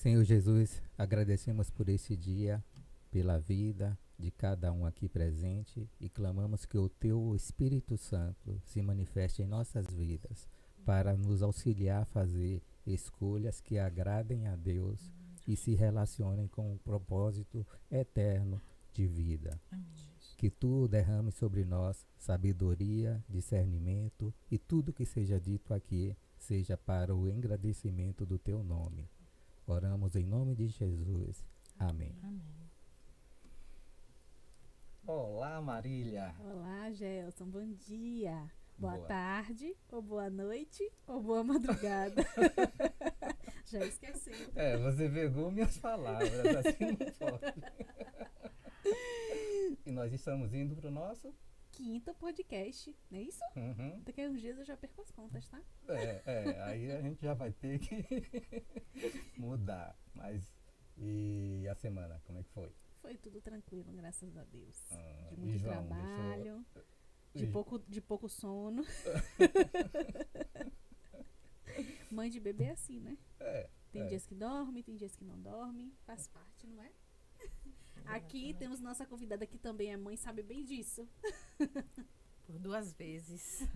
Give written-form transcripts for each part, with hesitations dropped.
Senhor Jesus, agradecemos por esse dia, pela vida de cada um aqui presente e clamamos que o Teu Espírito Santo se manifeste em nossas vidas para nos auxiliar a fazer escolhas que agradem a Deus e se relacionem com o propósito eterno de vida. Que Tu derrames sobre nós sabedoria, discernimento e tudo que seja dito aqui seja para o engrandecimento do Teu nome. Oramos em nome de Jesus. Amém. Amém. Olá, Marília. Olá, Gelson. Bom dia. Boa Boa. tarde, ou boa noite, ou boa madrugada. Já esqueci. Você pegou minhas palavras, assim não pode. E nós estamos indo para o nosso? Quinto podcast, não é isso? Uhum. Daqui a uns dias eu já perco as contas, tá? Aí a gente já vai ter que mudar. Mas, e a semana, como é que foi? Foi tudo tranquilo, graças a Deus. De E muito João, trabalho, deixou- de pouco sono. Mãe de bebê é assim, né? Tem dias que dorme, tem dias que não dorme. Faz parte, não é? Aqui temos nossa convidada que também é mãe, sabe bem disso. Por 2 vezes.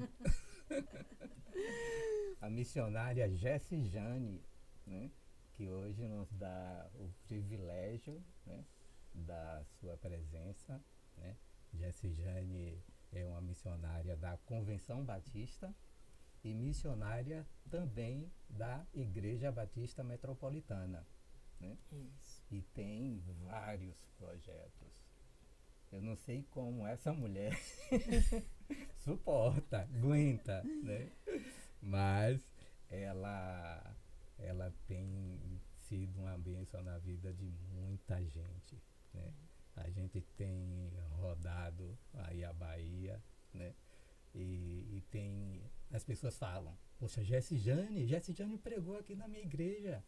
A missionária Jessi Jane, né, que hoje nos dá o privilégio, né, da sua presença. Né. Jessi Jane é uma missionária da Convenção Batista e missionária também da Igreja Batista Metropolitana. Né. Isso. E tem vários projetos. Eu não sei como essa mulher suporta, aguenta, né? Mas ela tem sido uma bênção na vida de muita gente, né? A gente tem rodado aí a Bahia, né? E tem, as pessoas falam, poxa, Jessi Jane pregou aqui na minha igreja.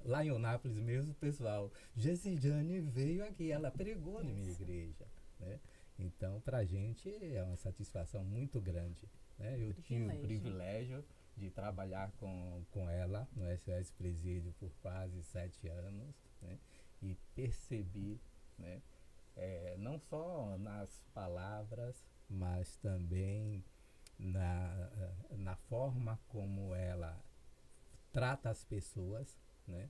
Lá em Onápolis mesmo, pessoal, Jessi Jane veio aqui, ela pregou na minha igreja, né? Então, pra gente é uma satisfação muito grande, né? Eu tive o privilégio de trabalhar com ela no SOS Presídio por quase 7 anos, né? E percebi, né, não só nas palavras, mas também na forma como ela trata as pessoas, né,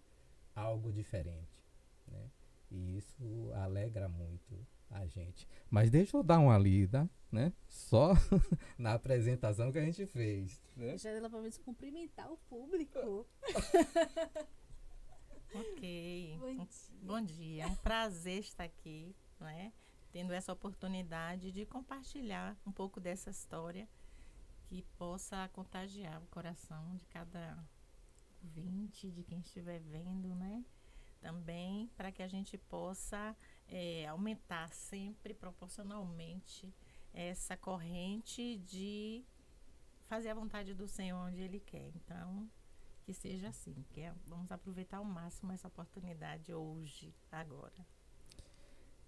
algo diferente, né, e isso alegra muito a gente. Mas deixa eu dar uma lida, né, só na apresentação que a gente fez, né? Deixa ela pra menos cumprimentar o público. Ok. Bom dia. Bom dia. É um prazer estar aqui, né? Tendo essa oportunidade de compartilhar um pouco dessa história que possa contagiar o coração de cada ouvinte, de quem estiver vendo, né? Também para que a gente possa aumentar sempre proporcionalmente essa corrente de fazer a vontade do Senhor onde Ele quer. Então, que seja assim. Vamos aproveitar ao máximo essa oportunidade hoje, agora.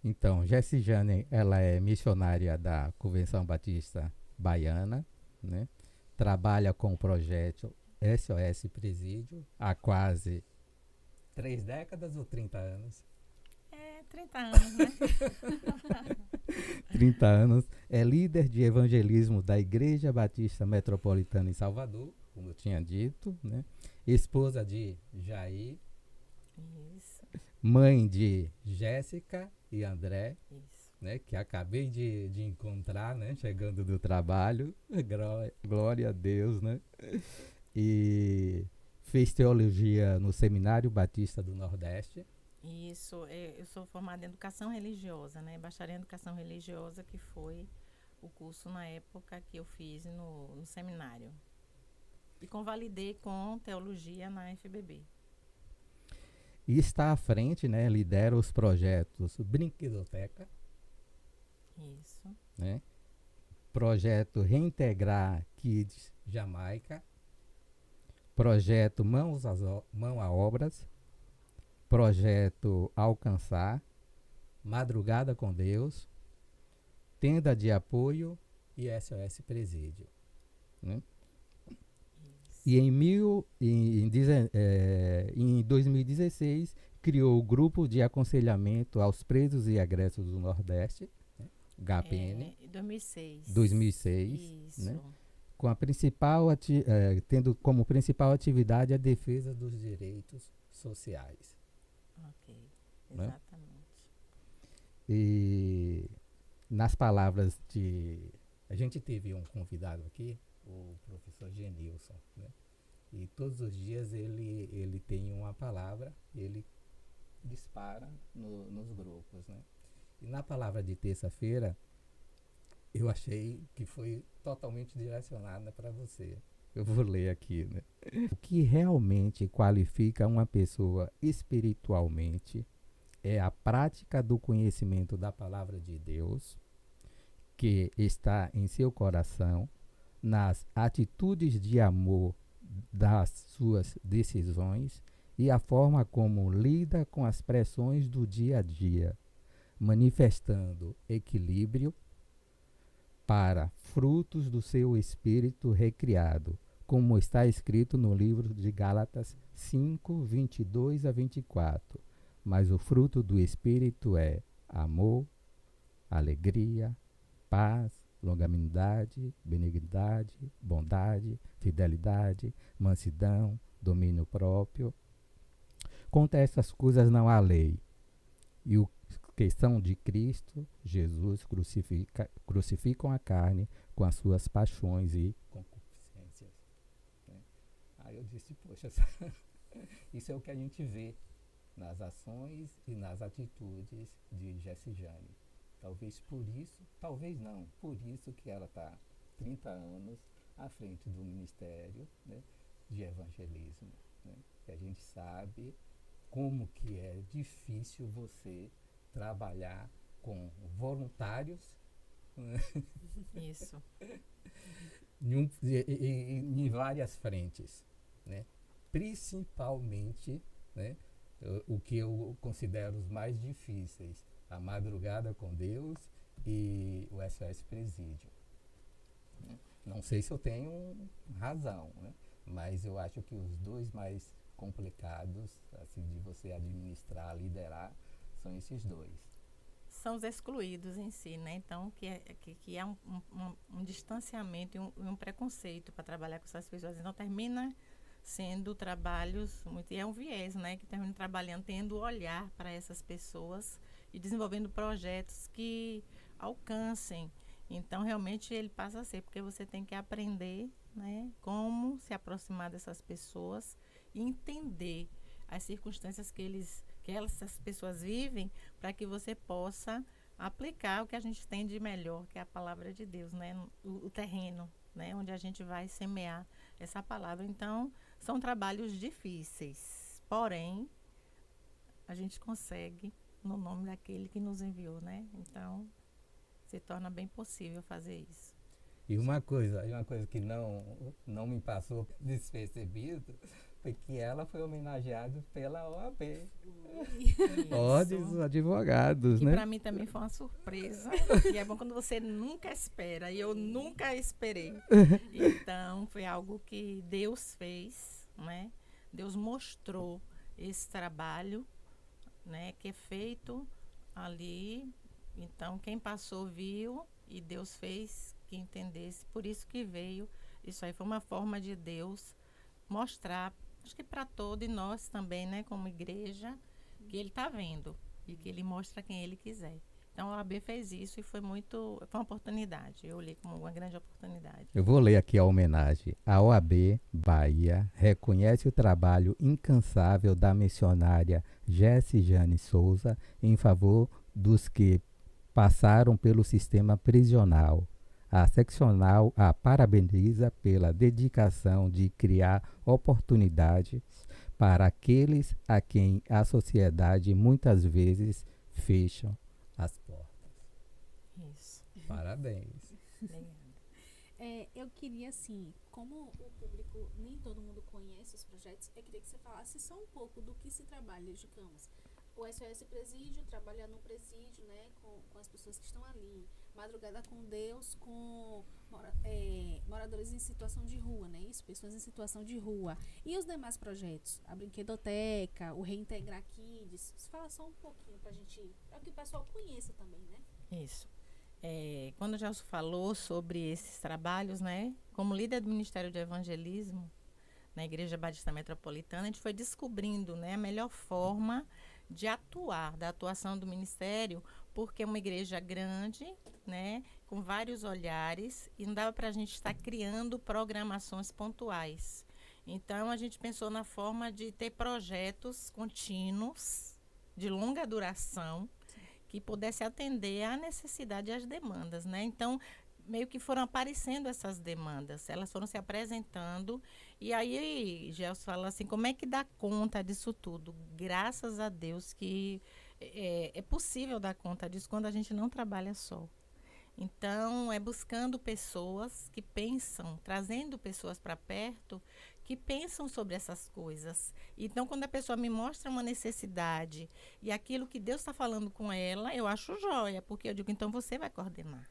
Então, Jessi Jane, ela é missionária da Convenção Batista Baiana, né? Trabalha com o projeto SOS Presídio há quase 3 décadas ou 30 anos? 30 anos, né? 30 anos. É líder de evangelismo da Igreja Batista Metropolitana em Salvador, como eu tinha dito, né? Esposa de Jair. Isso. Mãe de Jéssica e André. Isso. Né, que acabei de encontrar, né, chegando do trabalho. Glória a Deus, né? E fez teologia no Seminário Batista do Nordeste. Isso, eu sou formada em educação religiosa, né? Bacharel em educação religiosa, que foi o curso na época que eu fiz no seminário. E convalidei com teologia na FBB. E está à frente, né, lidera os projetos Brinquedoteca. Isso. Né? Projeto Reintegrar Kids Jamaica, projeto Mão a Obras, projeto Alcançar, Madrugada com Deus, Tenda de Apoio e SOS Presídio. Né? E em 2016 criou o Grupo de Aconselhamento aos Presos e Egressos do Nordeste, né? HPN. 2006, Isso. né? Com a tendo como principal atividade a defesa dos direitos sociais. Ok, né? exatamente. E nas palavras de... A gente teve um convidado aqui, o professor Genilson, né? E todos os dias ele tem uma palavra, ele dispara nos grupos, né? E na palavra de terça-feira, eu achei que foi totalmente direcionada para você. Eu vou ler aqui, né? O que realmente qualifica uma pessoa espiritualmente é a prática do conhecimento da palavra de Deus, que está em seu coração, nas atitudes de amor das suas decisões e a forma como lida com as pressões do dia a dia, manifestando equilíbrio para frutos do seu espírito recriado, como está escrito no livro de Gálatas 5, 22 a 24. Mas o fruto do espírito é amor, alegria, paz, longanimidade, benignidade, bondade, fidelidade, mansidão, domínio próprio. Contra essas coisas não há lei. E o questão de Cristo, Jesus crucificam a carne com as suas paixões e concupiscências. Né? Aí eu disse, poxa, isso é o que a gente vê nas ações e nas atitudes de Jessijane. Talvez por isso, talvez não, por isso que ela está 30 anos à frente do Ministério, né, de Evangelismo. Né? Que a gente sabe como que é difícil você trabalhar com voluntários, né? Isso. em várias frentes, né? Principalmente, né, o que eu considero os mais difíceis, a Madrugada com Deus e o SOS Presídio. Não sei se eu tenho razão, né? Mas eu acho que os dois mais complicados, assim, de você administrar, liderar, são esses dois. São os excluídos em si, né? Então, que há um distanciamento e um preconceito para trabalhar com essas pessoas. Então, termina sendo trabalhos, e é um viés, né? Que termina trabalhando, tendo olhar para essas pessoas e desenvolvendo projetos que alcancem. Então, realmente, ele passa a ser, porque você tem que aprender, né, como se aproximar dessas pessoas e entender as circunstâncias que essas pessoas vivem, para que você possa aplicar o que a gente tem de melhor, que é a palavra de Deus, né, o terreno, né, onde a gente vai semear essa palavra. Então, são trabalhos difíceis, porém, a gente consegue no nome daquele que nos enviou, né? Então, se torna bem possível fazer isso. E uma coisa que não me passou despercebido foi que ela foi homenageada pela OAB. Ordem dos advogados, que né? Para mim também foi uma surpresa. E é bom quando você nunca espera. E eu nunca esperei. Então, foi algo que Deus fez, né? Deus mostrou esse trabalho, né, que é feito ali. Então, quem passou viu e Deus fez que entendesse. Por isso que veio. Isso aí foi uma forma de Deus mostrar, acho que para todos, e nós também, né, como igreja, que Ele está vendo e que Ele mostra quem Ele quiser. Então, a OAB fez isso e foi uma oportunidade. Eu olhei como uma grande oportunidade. Eu vou ler aqui a homenagem. A OAB Bahia reconhece o trabalho incansável da missionária Jessijane Souza em favor dos que passaram pelo sistema prisional. A seccional a parabeniza pela dedicação de criar oportunidades para aqueles a quem a sociedade muitas vezes fecha as portas. Isso. Parabéns. Eu queria, assim, como o público, nem todo mundo conhece os projetos, eu queria que você falasse só um pouco do que se trabalha, digamos. O SOS Presídio trabalha no presídio, né, com as pessoas que estão ali, Madrugada com Deus, com moradores em situação de rua, né? Isso, pessoas em situação de rua. E os demais projetos? A Brinquedoteca, o Reintegrar Kids. Fala só um pouquinho pra gente, para que o pessoal conheça também, né? Isso. Quando o Gelson falou sobre esses trabalhos, né? Como líder do Ministério de Evangelismo na Igreja Batista Metropolitana, a gente foi descobrindo, né, a melhor forma de atuar, da atuação do ministério, porque é uma igreja grande, né, com vários olhares, e não dava para a gente estar criando programações pontuais. Então, a gente pensou na forma de ter projetos contínuos, de longa duração, que pudesse atender à necessidade e às demandas, né? Então, meio que foram aparecendo essas demandas, elas foram se apresentando, e aí Gelson fala assim, como é que dá conta disso tudo? Graças a Deus que é possível dar conta disso quando a gente não trabalha só. Então, é buscando pessoas que pensam, trazendo pessoas para perto, que pensam sobre essas coisas. Então, quando a pessoa me mostra uma necessidade e aquilo que Deus está falando com ela, eu acho joia, porque eu digo, então você vai coordenar.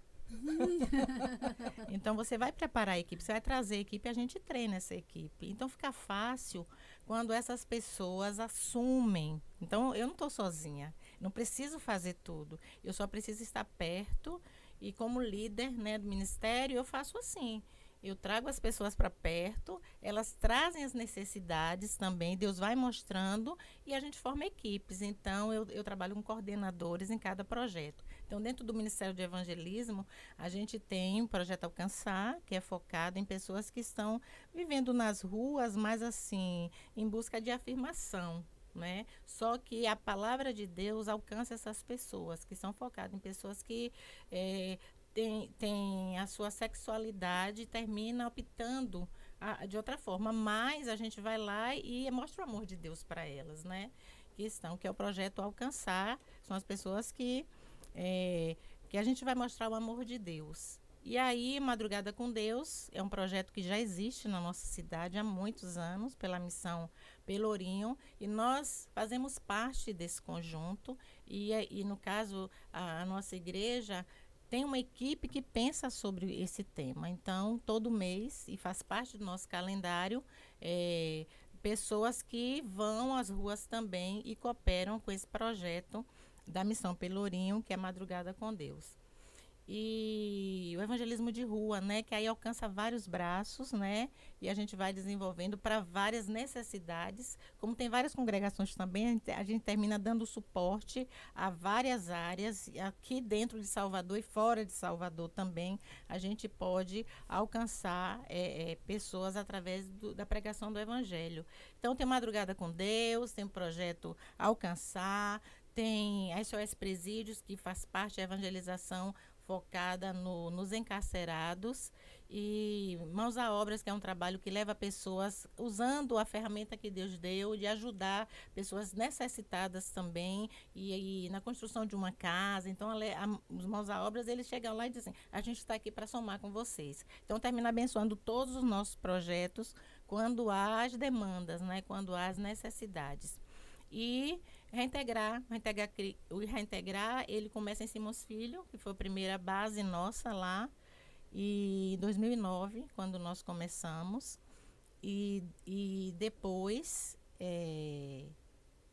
Então você vai preparar a equipe, você vai trazer a equipe e a gente treina essa equipe. Então fica fácil quando essas pessoas assumem. Então eu não estou sozinha, não preciso fazer tudo, eu só preciso estar perto e como líder, né, do ministério eu faço assim. Eu trago as pessoas para perto, elas trazem as necessidades também, Deus vai mostrando e a gente forma equipes. Então, eu trabalho com coordenadores em cada projeto. Então, dentro do Ministério de Evangelismo, a gente tem o Projeto Alcançar, que é focado em pessoas que estão vivendo nas ruas, mas assim, em busca de afirmação, né? Só que a palavra de Deus alcança essas pessoas, que são focadas em pessoas que tem a sua sexualidade e termina optando de outra forma, mas a gente vai lá e mostra o amor de Deus para elas, né? Que é o projeto Alcançar, são as pessoas que a gente vai mostrar o amor de Deus. E aí, Madrugada com Deus é um projeto que já existe na nossa cidade há muitos anos, pela missão Pelourinho, e nós fazemos parte desse conjunto, e no caso, a nossa igreja tem uma equipe que pensa sobre esse tema. Então, todo mês, e faz parte do nosso calendário, pessoas que vão às ruas também e cooperam com esse projeto da Missão Pelourinho, que é Madrugada com Deus. E o evangelismo de rua, né, que aí alcança vários braços, né, e a gente vai desenvolvendo para várias necessidades. Como tem várias congregações também, a gente termina dando suporte a várias áreas, aqui dentro de Salvador e fora de Salvador também, a gente pode alcançar pessoas através da pregação do evangelho. Então, tem Madrugada com Deus, tem o projeto Alcançar, tem a SOS Presídios, que faz parte da evangelização focada nos encarcerados, e Mãos à Obras, que é um trabalho que leva pessoas, usando a ferramenta que Deus deu, de ajudar pessoas necessitadas também, e na construção de uma casa. Então, os Mãos à Obras, eles chegam lá e dizem, a gente está aqui para somar com vocês. Então, termina abençoando todos os nossos projetos, quando há as demandas, né, quando há as necessidades. E o Reintegrar, ele começa em Simões Filho, que foi a primeira base nossa lá, e em 2009, quando nós começamos, e depois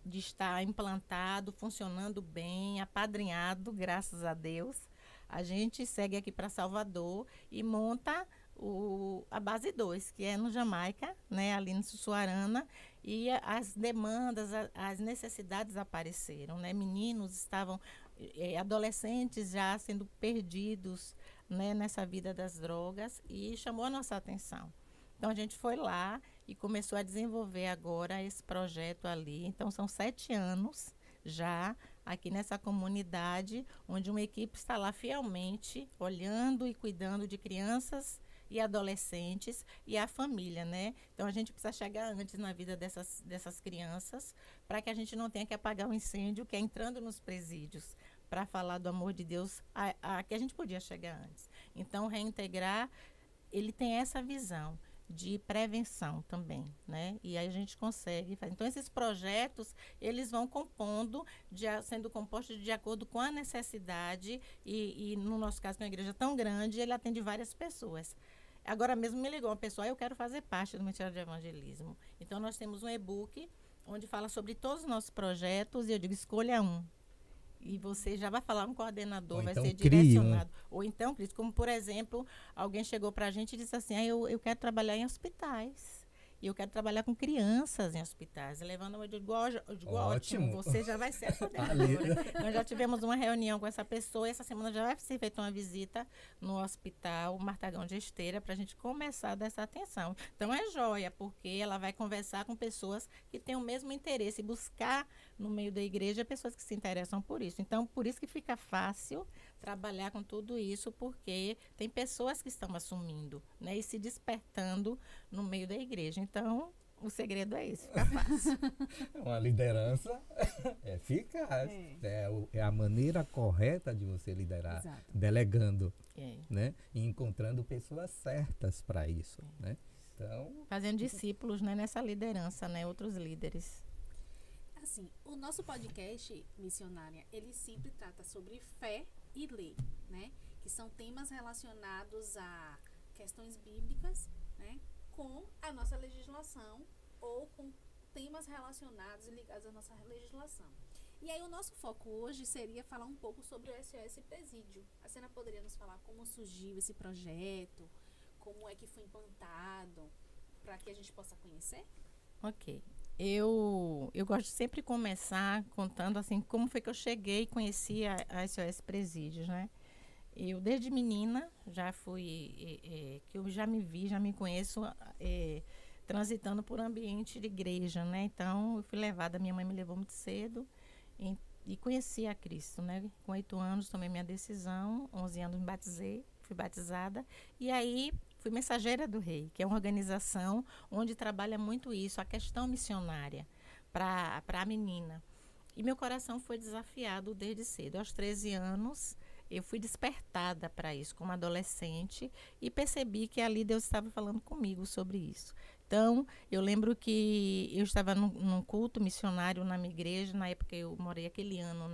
de estar implantado, funcionando bem, apadrinhado, graças a Deus, a gente segue aqui para Salvador e monta a base 2, que é no Jamaica, né, ali no Sussuarana, e as demandas, as necessidades apareceram, né? Meninos estavam, adolescentes já sendo perdidos, né, nessa vida das drogas, e chamou a nossa atenção. Então, a gente foi lá e começou a desenvolver agora esse projeto ali. Então, são 7 anos já aqui nessa comunidade, onde uma equipe está lá fielmente, olhando e cuidando de crianças e adolescentes e a família, né? Então, a gente precisa chegar antes na vida dessas crianças, para que a gente não tenha que apagar o incêndio que é entrando nos presídios, para falar do amor de Deus, que a gente podia chegar antes. Então, Reintegrar, ele tem essa visão de prevenção também, né? E aí a gente consegue fazer. Então, esses projetos, eles vão sendo compostos de acordo com a necessidade e no nosso caso, que é uma igreja tão grande, ele atende várias pessoas. Agora mesmo me ligou uma pessoa, eu quero fazer parte do Ministério de Evangelismo. Então, nós temos um e-book onde fala sobre todos os nossos projetos e eu digo, escolha um. E você já vai falar um coordenador, vai ser direcionado. Ou então, Cris, como por exemplo, alguém chegou para a gente e disse assim, eu quero trabalhar em hospitais. E eu quero trabalhar com crianças em hospitais. Levando eu digo, ótimo, você já vai ser a coordenadora. Nós já tivemos uma reunião com essa pessoa e essa semana já vai ser feita uma visita no hospital Martagão de Esteira para a gente começar a dar essa atenção. Então é joia, porque ela vai conversar com pessoas que têm o mesmo interesse e buscar no meio da igreja pessoas que se interessam por isso. Então, por isso que fica fácil trabalhar com tudo isso, porque tem pessoas que estão assumindo, né, e se despertando no meio da igreja. Então, o segredo é esse, fica fácil. Uma liderança eficaz. É a maneira correta de você liderar. Exato. Delegando, né, e encontrando pessoas certas para isso, né? Então, fazendo discípulos, né, nessa liderança, né, outros líderes. Assim, o nosso podcast, Missionária, ele sempre trata sobre fé e lei, né? Que são temas relacionados a questões bíblicas, né? Com a nossa legislação ou com temas relacionados e ligados à nossa legislação. E aí o nosso foco hoje seria falar um pouco sobre o SOS Presídio. A senhora poderia nos falar como surgiu esse projeto, como é que foi implantado, para que a gente possa conhecer? Ok. Eu gosto de sempre começar contando assim como foi que eu cheguei e conheci a SOS Presídios, né? Eu desde menina já fui, que eu já me conheço transitando por ambiente de igreja, né? Então eu fui levada, minha mãe me levou muito cedo e conheci a Cristo, né? Com 8 anos tomei minha decisão, 11 anos me batizei, fui batizada e aí fui mensageira do Rei, que é uma organização onde trabalha muito isso, a questão missionária para a menina. E meu coração foi desafiado desde cedo. Aos 13 anos, eu fui despertada para isso como adolescente e percebi que ali Deus estava falando comigo sobre isso. Então, eu lembro que eu estava num culto missionário na minha igreja, na época eu morei aquele ano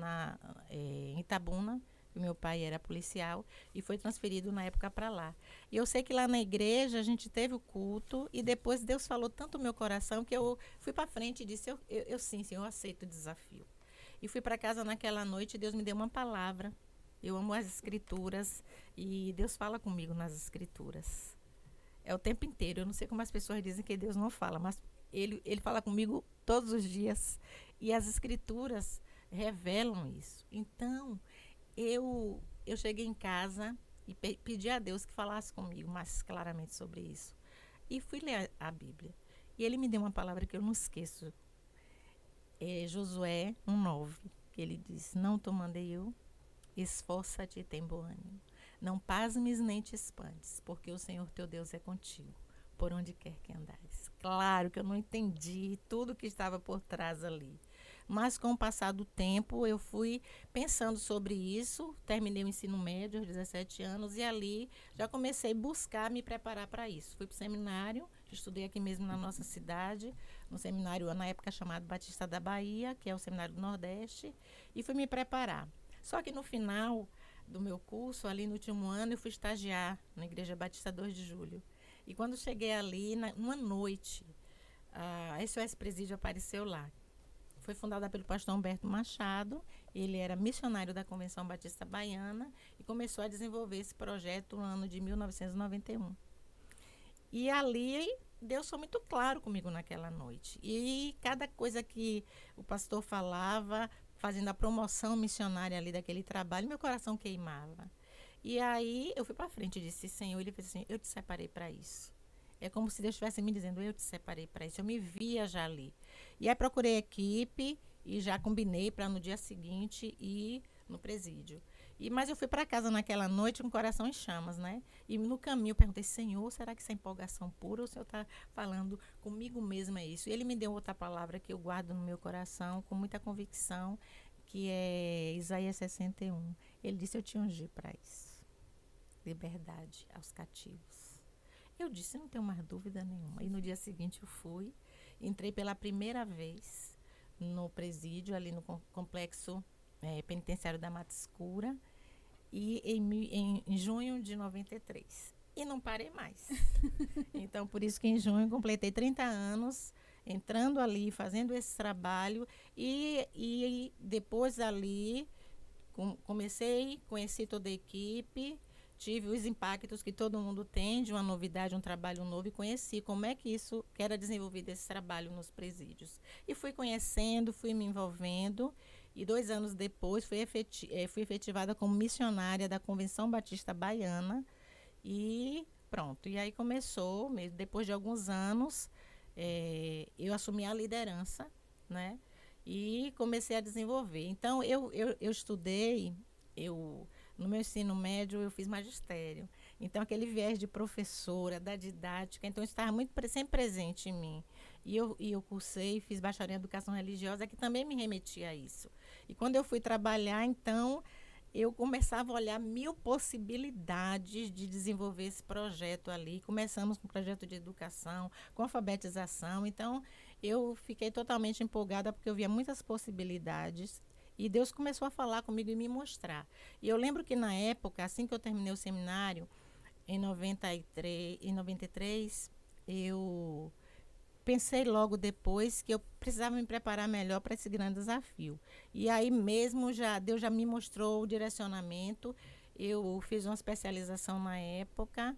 em Itabuna, meu pai era policial e foi transferido na época para lá. E eu sei que lá na igreja a gente teve o culto e depois Deus falou tanto no meu coração que eu fui para frente e disse, eu sim, Senhor, eu aceito o desafio. E fui para casa naquela noite e Deus me deu uma palavra. Eu amo as escrituras e Deus fala comigo nas escrituras. É o tempo inteiro. Eu não sei como as pessoas dizem que Deus não fala, mas Ele fala comigo todos os dias. E as escrituras revelam isso. Então, eu cheguei em casa e pedi a Deus que falasse comigo mais claramente sobre isso. E fui ler a Bíblia. E ele me deu uma palavra que eu não esqueço. É Josué 1:9, que ele diz, não te mandei eu, esforça-te e tem bom ânimo. Não pasmes nem te espantes, porque o Senhor teu Deus é contigo, por onde quer que andares. Claro que eu não entendi tudo que estava por trás ali. Mas com o passar do tempo, eu fui pensando sobre isso, terminei o ensino médio aos 17 anos e ali já comecei a buscar me preparar para isso. Fui para o seminário, estudei aqui mesmo na nossa cidade, no seminário na época chamado Batista da Bahia, que é o Seminário do Nordeste, e fui me preparar. Só que no final do meu curso, ali no último ano, eu fui estagiar na Igreja Batista 2 de Julho. E quando cheguei ali, numa noite, a SOS Presídio apareceu lá. Foi fundada pelo pastor Humberto Machado, ele era missionário da Convenção Batista Baiana e começou a desenvolver esse projeto no ano de 1991. E ali, Deus foi muito claro comigo naquela noite. E cada coisa que o pastor falava, fazendo a promoção missionária ali daquele trabalho, meu coração queimava. E aí, eu fui para frente e disse, Senhor, ele fez assim, eu te separei para isso. É como se Deus estivesse me dizendo, eu te separei para isso. Eu me via já ali. E aí procurei a equipe e já combinei para no dia seguinte ir no presídio. Mas eu fui para casa naquela noite com o coração em chamas, né? E no caminho eu perguntei, Senhor, será que isso é empolgação pura ou o Senhor está falando comigo mesmo é isso? E ele me deu outra palavra que eu guardo no meu coração com muita convicção, que é Isaías 61. Ele disse, eu te ungi para isso. Liberdade aos cativos. Eu disse, não tenho mais dúvida nenhuma. E no dia seguinte eu fui, entrei pela primeira vez no presídio, ali no complexo penitenciário da Mata Escura, e em junho de 93. E não parei mais. Então, por isso que em junho completei 30 anos, entrando ali, fazendo esse trabalho, e depois ali conheci toda a equipe, tive os impactos que todo mundo tem de uma novidade, um trabalho novo, e conheci como é que era desenvolvido esse trabalho nos presídios. E fui conhecendo, fui me envolvendo, e 2 anos depois fui efetivada como missionária da Convenção Batista Baiana, e pronto. E aí começou, mesmo depois de alguns anos, eu assumi a liderança, né? E comecei a desenvolver. Então, eu estudei, no meu ensino médio, eu fiz magistério. Então, aquele viés de professora, da didática, então, isso estava sempre presente em mim. E eu cursei, fiz bacharel em educação religiosa, que também me remetia a isso. E quando eu fui trabalhar, então, eu começava a olhar 1000 possibilidades de desenvolver esse projeto ali. Começamos com um projeto de educação, com alfabetização. Então, eu fiquei totalmente empolgada porque eu via muitas possibilidades e Deus começou a falar comigo e me mostrar. E eu lembro que na época, assim que eu terminei o seminário, em 93, eu pensei logo depois que eu precisava me preparar melhor para esse grande desafio. E aí mesmo Deus já me mostrou o direcionamento. Eu fiz uma especialização na época,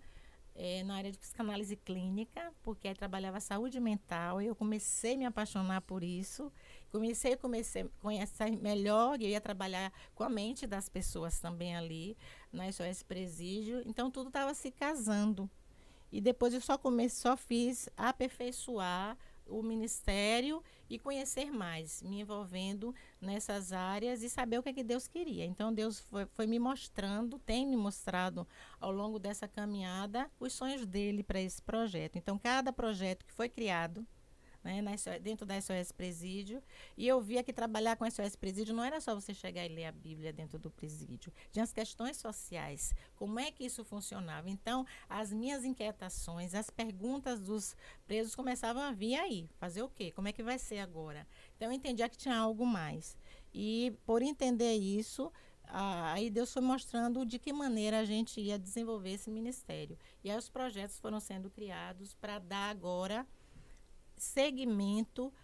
na área de psicanálise clínica, porque aí trabalhava saúde mental, e eu comecei a me apaixonar por isso. Comecei a conhecer melhor, e eu ia trabalhar com a mente das pessoas também ali, na SOS Presídio. Então, tudo estava se casando. E depois eu só fiz aperfeiçoar o ministério e conhecer mais, me envolvendo nessas áreas e saber o que é que Deus queria. Então, Deus foi me mostrando, tem me mostrado ao longo dessa caminhada os sonhos dele para esse projeto. Então, cada projeto que foi criado, né, dentro da SOS Presídio, e eu via que trabalhar com a SOS Presídio não era só você chegar e ler a Bíblia dentro do presídio. Tinha as questões sociais, como é que isso funcionava. Então, as minhas inquietações, as perguntas dos presos começavam a vir aí. Fazer o quê? Como é que vai ser agora? Então, eu entendia que tinha algo mais. E, por entender isso, aí Deus foi mostrando de que maneira a gente ia desenvolver esse ministério. E aí os projetos foram sendo criados para dar agora segmento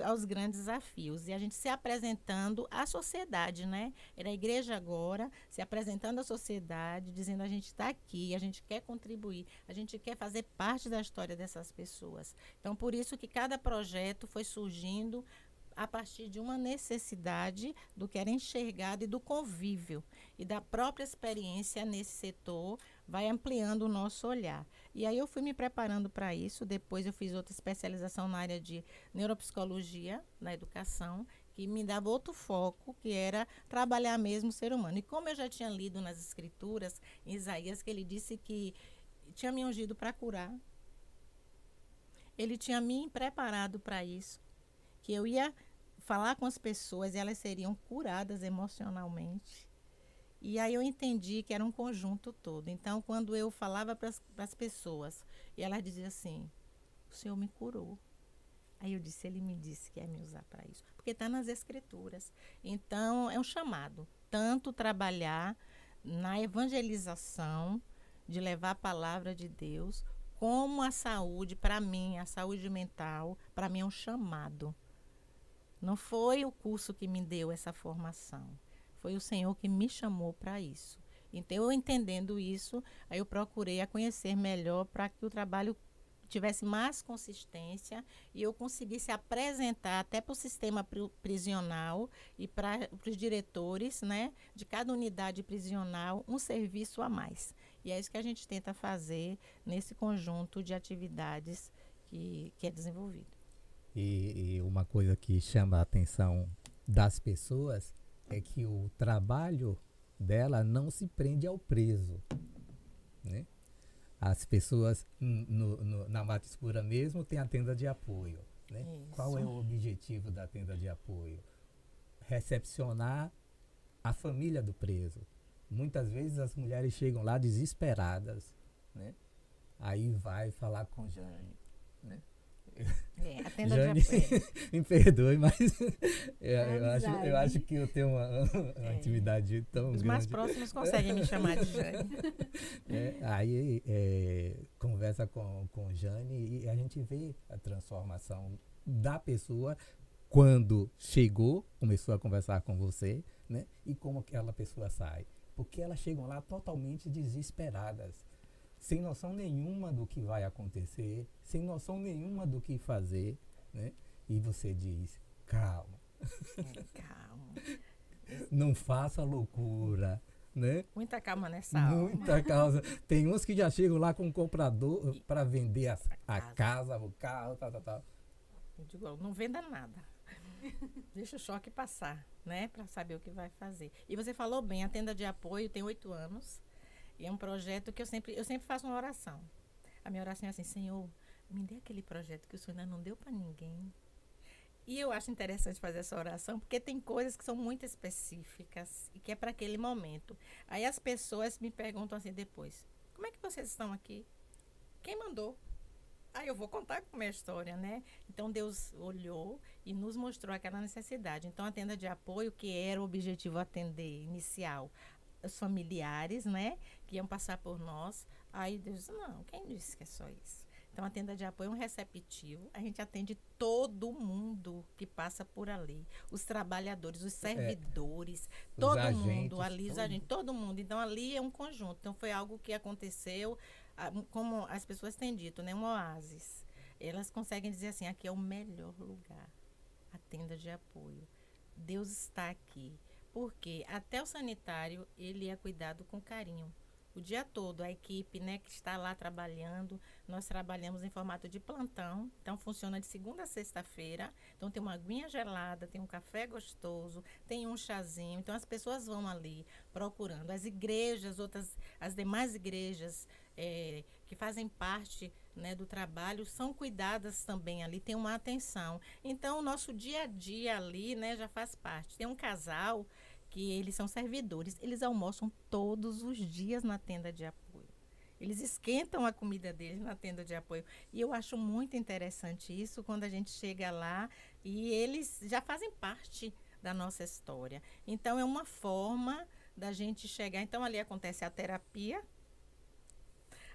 aos grandes desafios, e a gente se apresentando à sociedade, né? Era a igreja agora se apresentando à sociedade, dizendo: a gente está aqui, a gente quer contribuir, a gente quer fazer parte da história dessas pessoas. Então, por isso que cada projeto foi surgindo a partir de uma necessidade do que era enxergado e do convívio e da própria experiência nesse setor, vai ampliando o nosso olhar. E aí eu fui me preparando para isso. Depois eu fiz outra especialização na área de neuropsicologia na educação, que me dava outro foco, que era trabalhar mesmo o ser humano. E como eu já tinha lido nas escrituras, em Isaías, que ele disse que tinha me ungido para curar, ele tinha me preparado para isso, que eu ia falar com as pessoas e elas seriam curadas emocionalmente. E aí eu entendi que era um conjunto todo. Então, quando eu falava para as pessoas, e elas diziam assim: o Senhor me curou. Aí eu disse: Ele me disse que ia me usar para isso. Porque está nas Escrituras. Então, é um chamado. Tanto trabalhar na evangelização, de levar a palavra de Deus, como a saúde, para mim, a saúde mental, para mim é um chamado. Não foi o curso que me deu essa formação. Foi o Senhor que me chamou para isso. Então, eu entendendo isso, aí eu procurei a conhecer melhor para que o trabalho tivesse mais consistência e eu conseguisse apresentar até para o sistema prisional e para os diretores, né, de cada unidade prisional um serviço a mais. E é isso que a gente tenta fazer nesse conjunto de atividades que é desenvolvido. E uma coisa que chama a atenção das pessoas é que o trabalho dela não se prende ao preso, né? As pessoas na Mata Escura mesmo tem a tenda de apoio, né? Qual é o objetivo da tenda de apoio? Recepcionar a família do preso. Muitas vezes as mulheres chegam lá desesperadas, né? Aí vai falar com Jane, né? A tenda Jane, de apoio. me perdoe, mas Amizade. eu acho que eu tenho uma intimidade tão Os grande. mais próximos conseguem me chamar de Jane. Aí conversa com Jane e a gente vê a transformação da pessoa quando chegou, começou a conversar com você, né? E como aquela pessoa sai. Porque elas chegam lá totalmente desesperadas, sem noção nenhuma do que vai acontecer, sem noção nenhuma do que fazer, né? E você diz, calma, Calma. não faça loucura, né? Muita calma nessa alma. Muita causa. Tem uns que já chegam lá com um comprador para vender a casa, o carro, tal. Eu digo, não venda nada. Deixa o choque passar, né? Para saber o que vai fazer. E você falou bem, a tenda de apoio tem 8 anos. E é um projeto que eu sempre faço uma oração. A minha oração é assim, Senhor, me dê aquele projeto que o Senhor ainda não deu para ninguém. E eu acho interessante fazer essa oração, porque tem coisas que são muito específicas e que é para aquele momento. Aí as pessoas me perguntam assim depois, como é que vocês estão aqui? Quem mandou? Aí eu vou contar com a minha história, né? Então Deus olhou e nos mostrou aquela necessidade. Então a tenda de apoio, que era o objetivo atender inicial, os familiares, né? Que iam passar por nós. Aí Deus disse, não, quem disse que é só isso? Então a tenda de apoio é um receptivo. A gente atende todo mundo que passa por ali. Os trabalhadores, os servidores, todo mundo ali, os agentes, todo mundo. Então ali é um conjunto. Então foi algo que aconteceu, como as pessoas têm dito, né? Um oásis. Elas conseguem dizer assim, aqui é o melhor lugar. A tenda de apoio. Deus está aqui. Porque até o sanitário, ele é cuidado com carinho. O dia todo, a equipe, né, que está lá trabalhando, nós trabalhamos em formato de plantão, então funciona de segunda a sexta-feira, então tem uma aguinha gelada, tem um café gostoso, tem um chazinho, então as pessoas vão ali procurando. As igrejas, as demais igrejas que fazem parte, né, do trabalho, são cuidadas também ali, tem uma atenção. Então o nosso dia a dia ali, né, já faz parte. Tem um casal que eles são servidores, eles almoçam todos os dias na tenda de apoio. Eles esquentam a comida deles na tenda de apoio. E eu acho muito interessante isso quando a gente chega lá e eles já fazem parte da nossa história. Então é uma forma da gente chegar. Então ali acontece a terapia,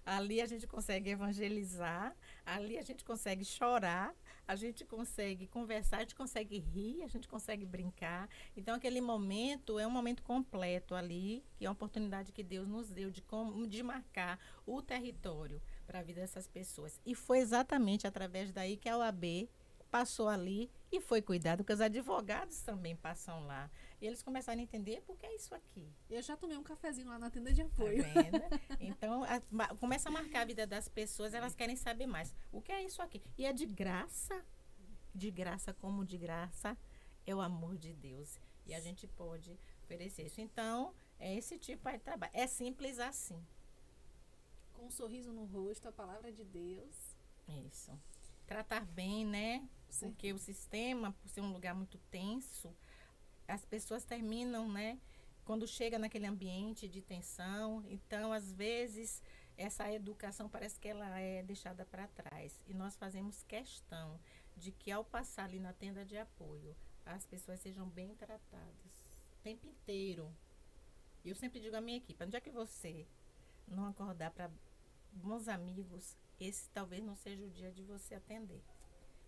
ali a gente consegue evangelizar, ali a gente consegue chorar, a gente consegue conversar, a gente consegue rir, a gente consegue brincar. Então, aquele momento é um momento completo ali, que é uma oportunidade que Deus nos deu de marcar o território para a vida dessas pessoas. E foi exatamente através daí que a OAB passou ali e foi cuidado, porque os advogados também passam lá. E eles começaram a entender por que é isso aqui. Eu já tomei um cafezinho lá na tenda de apoio. Tá vendo? Então, começa a marcar a vida das pessoas, elas querem saber mais. O que é isso aqui? E é de graça como de graça é o amor de Deus. E a gente pode oferecer isso. Então, é esse tipo de trabalho. É simples assim. Com um sorriso no rosto, a palavra de Deus. Isso. Tratar bem, né? Porque o sistema, por ser um lugar muito tenso, as pessoas terminam, né? Quando chega naquele ambiente de tensão, então, às vezes, essa educação parece que ela é deixada para trás. E nós fazemos questão de que, ao passar ali na tenda de apoio, as pessoas sejam bem tratadas o tempo inteiro. Eu sempre digo à minha equipe, onde é que você não acordar para bons amigos, esse talvez não seja o dia de você atender.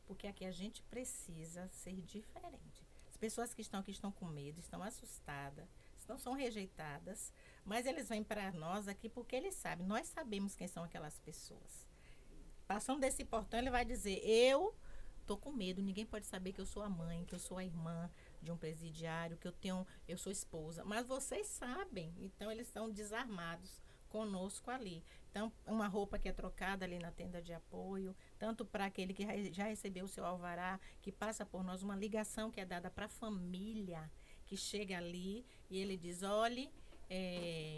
Porque aqui a gente precisa ser diferente. As pessoas que estão aqui estão com medo, estão assustadas, são rejeitadas, mas eles vêm para nós aqui porque eles sabem, nós sabemos quem são aquelas pessoas. Passando desse portão, ele vai dizer, eu estou com medo, ninguém pode saber que eu sou a mãe, que eu sou a irmã de um presidiário, que eu sou esposa, mas vocês sabem, então eles estão desarmados conosco ali. Então, uma roupa que é trocada ali na tenda de apoio, tanto para aquele que já recebeu o seu alvará, que passa por nós, uma ligação que é dada para a família, que chega ali e ele diz, olhe,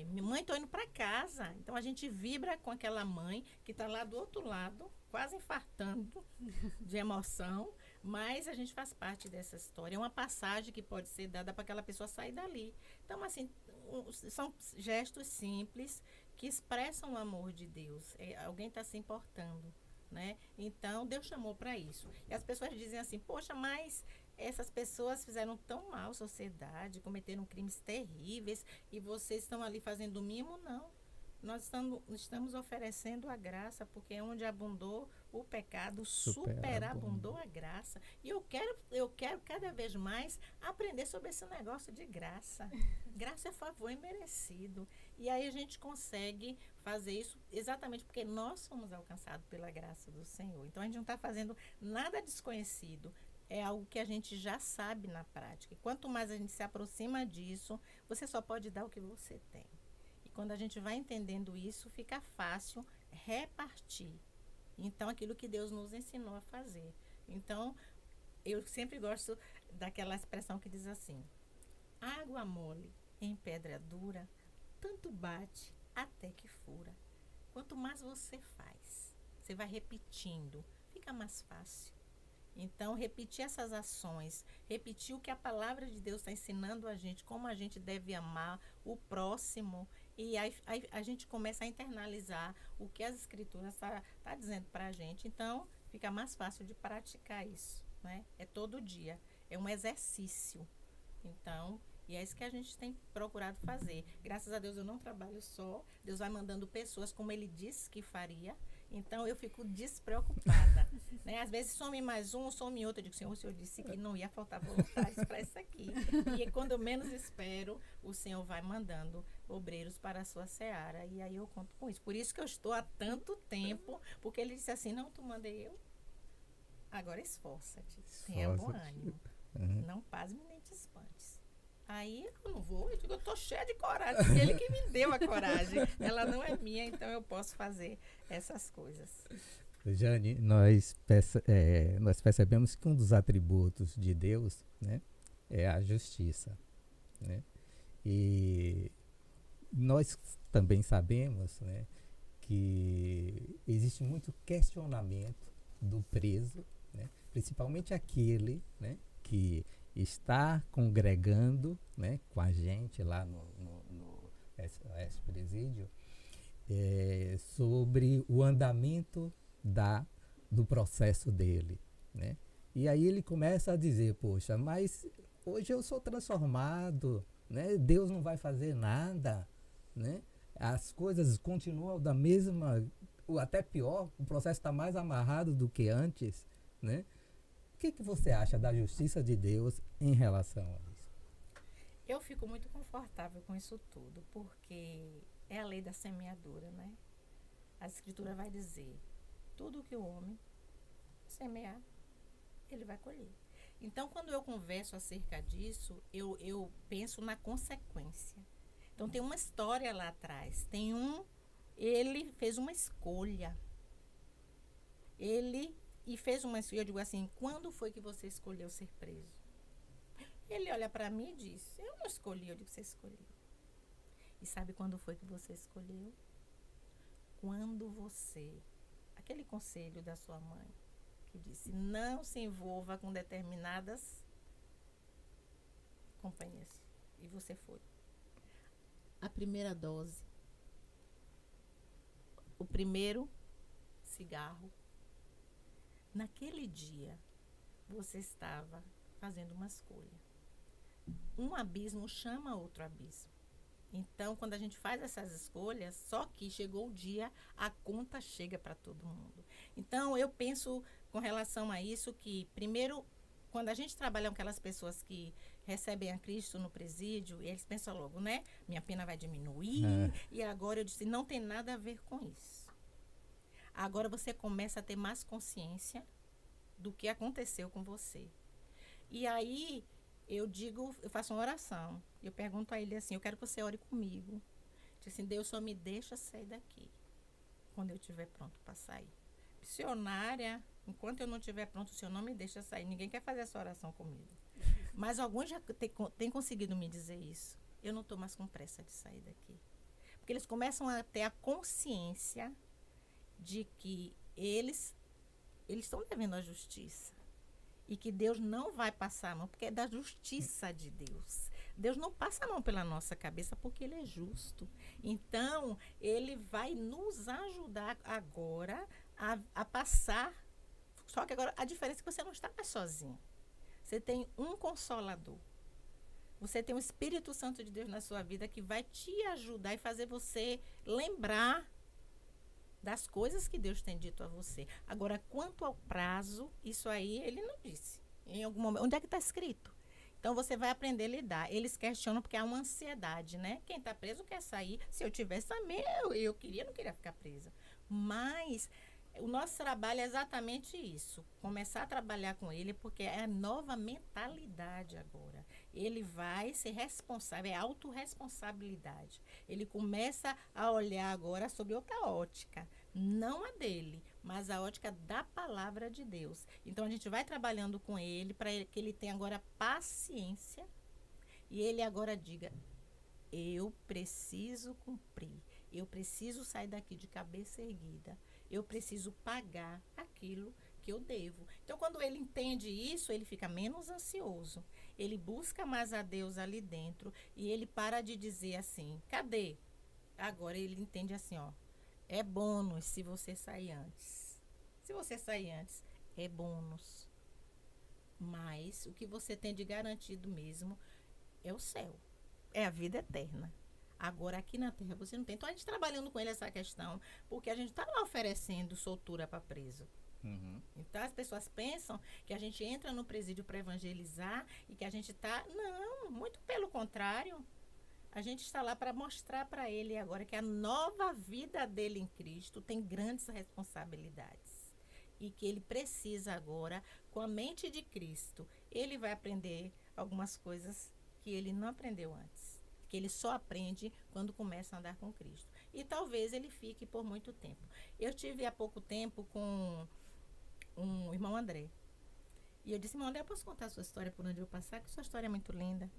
minha mãe, estou indo para casa. Então, a gente vibra com aquela mãe que está lá do outro lado, quase infartando de emoção, mas a gente faz parte dessa história. É uma passagem que pode ser dada para aquela pessoa sair dali. Então, assim, são gestos simples que expressam o amor de Deus. Alguém está se importando, né? Então, Deus chamou para isso. E as pessoas dizem assim, poxa, mas essas pessoas fizeram tão mal à sociedade, cometeram crimes terríveis, e vocês estão ali fazendo o mimo? Não. Nós estamos oferecendo a graça, porque onde abundou o pecado, superabundou a graça. E eu quero cada vez mais aprender sobre esse negócio de graça. Graça é favor imerecido. E aí a gente consegue fazer isso exatamente porque nós somos alcançados pela graça do Senhor. Então a gente não está fazendo nada desconhecido. É algo que a gente já sabe na prática. E quanto mais a gente se aproxima disso, você só pode dar o que você tem. Quando a gente vai entendendo isso, fica fácil repartir. Então, aquilo que Deus nos ensinou a fazer. Então, eu sempre gosto daquela expressão que diz assim: água mole em pedra dura, tanto bate até que fura. Quanto mais você faz, você vai repetindo, fica mais fácil. Então, repetir essas ações, repetir o que a palavra de Deus está ensinando a gente, como a gente deve amar o próximo. E aí a gente começa a internalizar o que as escrituras tá dizendo para a gente. Então, fica mais fácil de praticar isso, né? É todo dia, é um exercício. Então, e é isso que a gente tem procurado fazer. Graças a Deus eu não trabalho só. Deus vai mandando pessoas como Ele disse que faria. Então, eu fico despreocupada. Né? Às vezes some mais um, some outro. Eu digo, Senhor, o Senhor disse que não ia faltar voluntários para isso aqui. E quando eu menos espero, o Senhor vai mandando obreiros para a sua seara. E aí eu conto com isso. Por isso que eu estou há tanto tempo, porque Ele disse assim, não, tu mandei eu. Agora esforça-te. Tenha bom ânimo. Não pasme nem te espantes. Aí eu não vou, eu digo, eu tô cheia de coragem, porque Ele que me deu a coragem. Ela não é minha, então eu posso fazer essas coisas. Jane, nós percebemos que um dos atributos de Deus, né, é a justiça. Né? E nós também sabemos, né, que existe muito questionamento do preso, né, principalmente aquele, né, que está congregando, né, com a gente lá no ex-presídio, sobre o andamento do processo dele, né? E aí ele começa a dizer, poxa, mas hoje eu sou transformado, né? Deus não vai fazer nada, né? As coisas continuam da mesma, ou até pior, o processo está mais amarrado do que antes, né? O que você acha da justiça de Deus em relação a isso? Eu fico muito confortável com isso tudo, porque é a lei da semeadura, né? A Escritura vai dizer, tudo que o homem semear, ele vai colher. Então, quando eu converso acerca disso, eu penso na consequência. Então, tem uma história lá atrás. Ele fez uma escolha. E fez uma escolha, eu digo assim, quando foi que você escolheu ser preso? Ele olha para mim e diz, eu não escolhi, eu digo, você escolheu. E sabe quando foi que você escolheu? Quando você, aquele conselho da sua mãe, que disse, não se envolva com determinadas companhias. E você foi. A primeira dose, o primeiro cigarro. Naquele dia, você estava fazendo uma escolha. Um abismo chama outro abismo. Então, quando a gente faz essas escolhas, só que chegou o dia, a conta chega para todo mundo. Então, eu penso com relação a isso que, primeiro, quando a gente trabalha com aquelas pessoas que recebem a Cristo no presídio, eles pensam logo, né? Minha pena vai diminuir. E agora eu disse, não tem nada a ver com isso. Agora você começa a ter mais consciência do que aconteceu com você. E aí, eu faço uma oração. Eu pergunto a ele assim, eu quero que você ore comigo. Diz assim, Deus só me deixa sair daqui quando eu estiver pronto para sair. Missionária, enquanto eu não estiver pronto, o Senhor não me deixa sair. Ninguém quer fazer essa oração comigo. Mas alguns já têm conseguido me dizer isso. Eu não estou mais com pressa de sair daqui. Porque eles começam a ter a consciência de que eles estão devendo a justiça. E que Deus não vai passar a mão, porque é da justiça de Deus. Deus não passa a mão pela nossa cabeça porque Ele é justo. Então, Ele vai nos ajudar agora a passar. Só que agora a diferença é que você não está mais sozinho. Você tem um consolador. Você tem o Espírito Santo de Deus na sua vida que vai te ajudar e fazer você lembrar das coisas que Deus tem dito a você. Agora, quanto ao prazo, isso aí Ele não disse. Em algum momento, onde é que está escrito? Então, você vai aprender a lidar. Eles questionam porque há uma ansiedade, né? Quem está preso quer sair. Se eu tivesse também, eu não queria ficar presa. Mas o nosso trabalho é exatamente isso. Começar a trabalhar com ele, porque é a nova mentalidade agora. Ele vai ser responsável, é autorresponsabilidade. Ele começa a olhar agora sobre outra ótica. Não a dele, mas a ótica da palavra de Deus. Então, a gente vai trabalhando com ele para que ele tenha agora paciência e ele agora diga, eu preciso cumprir, eu preciso sair daqui de cabeça erguida, eu preciso pagar aquilo que eu devo. Então, quando ele entende isso, ele fica menos ansioso, ele busca mais a Deus ali dentro e ele para de dizer assim, cadê? Agora ele entende assim, ó, é bônus se você sair antes. Se você sair antes, é bônus. Mas o que você tem de garantido mesmo é o céu. É a vida eterna. Agora, aqui na terra, você não tem. Então, a gente trabalhando com ele essa questão, porque a gente está lá oferecendo soltura para preso. Uhum. Então, as pessoas pensam que a gente entra no presídio para evangelizar e que a gente está... Não, muito pelo contrário. A gente está lá para mostrar para ele agora que a nova vida dele em Cristo tem grandes responsabilidades. E que ele precisa agora, com a mente de Cristo, ele vai aprender algumas coisas que ele não aprendeu antes. Que ele só aprende quando começa a andar com Cristo. E talvez ele fique por muito tempo. Eu tive há pouco tempo com um irmão André. E eu disse, irmão André, eu posso contar a sua história por onde eu passar? Que sua história é muito linda.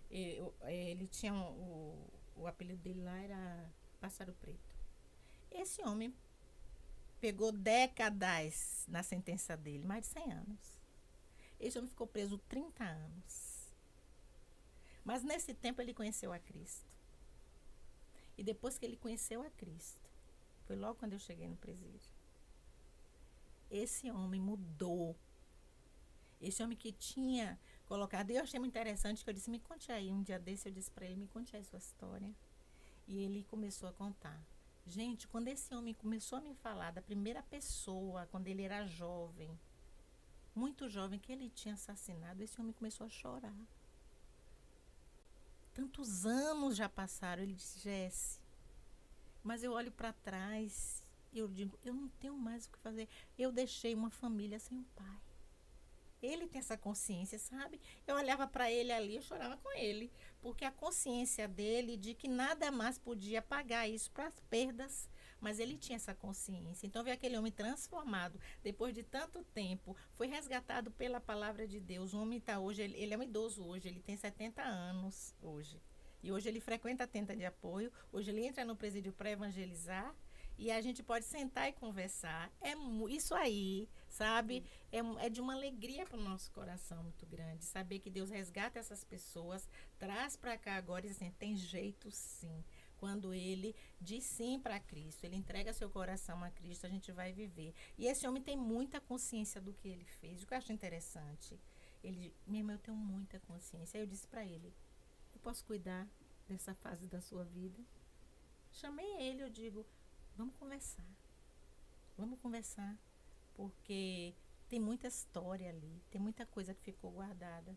Ele tinha o apelido dele lá era Pássaro Preto. Esse homem pegou décadas na sentença dele, mais de 100 anos. Esse homem ficou preso 30 anos. Mas nesse tempo ele conheceu a Cristo. E depois que ele conheceu a Cristo, foi logo quando eu cheguei no presídio. Esse homem mudou. Esse homem que tinha colocado, e eu achei muito interessante que eu disse, me conte aí, um dia desse eu disse para ele, me conte aí sua história. E ele começou a contar. Gente, quando esse homem começou a me falar da primeira pessoa, quando ele era jovem, muito jovem, que ele tinha assassinado, esse homem começou a chorar. Tantos anos já passaram, ele disse, Jesse, mas eu olho para trás e eu digo, eu não tenho mais o que fazer. Eu deixei uma família sem um pai. Ele tem essa consciência, sabe? Eu olhava para ele ali, eu chorava com ele. Porque a consciência dele de que nada mais podia pagar isso para as perdas. Mas ele tinha essa consciência. Então, ver aquele homem transformado, depois de tanto tempo, foi resgatado pela palavra de Deus. O homem está hoje, ele é um idoso hoje, ele tem 70 anos hoje. E hoje ele frequenta a tenda de apoio, hoje ele entra no presídio para evangelizar. E a gente pode sentar e conversar. Isso aí, sabe? É de uma alegria para o nosso coração muito grande. Saber que Deus resgata essas pessoas, traz para cá agora e diz assim, tem jeito sim. Quando ele diz sim para Cristo, ele entrega seu coração a Cristo, a gente vai viver. E esse homem tem muita consciência do que ele fez. O que eu acho interessante, ele, minha irmã, eu tenho muita consciência. Aí eu disse para ele, eu posso cuidar dessa fase da sua vida? Chamei ele, eu digo, vamos conversar, porque tem muita história ali, tem muita coisa que ficou guardada.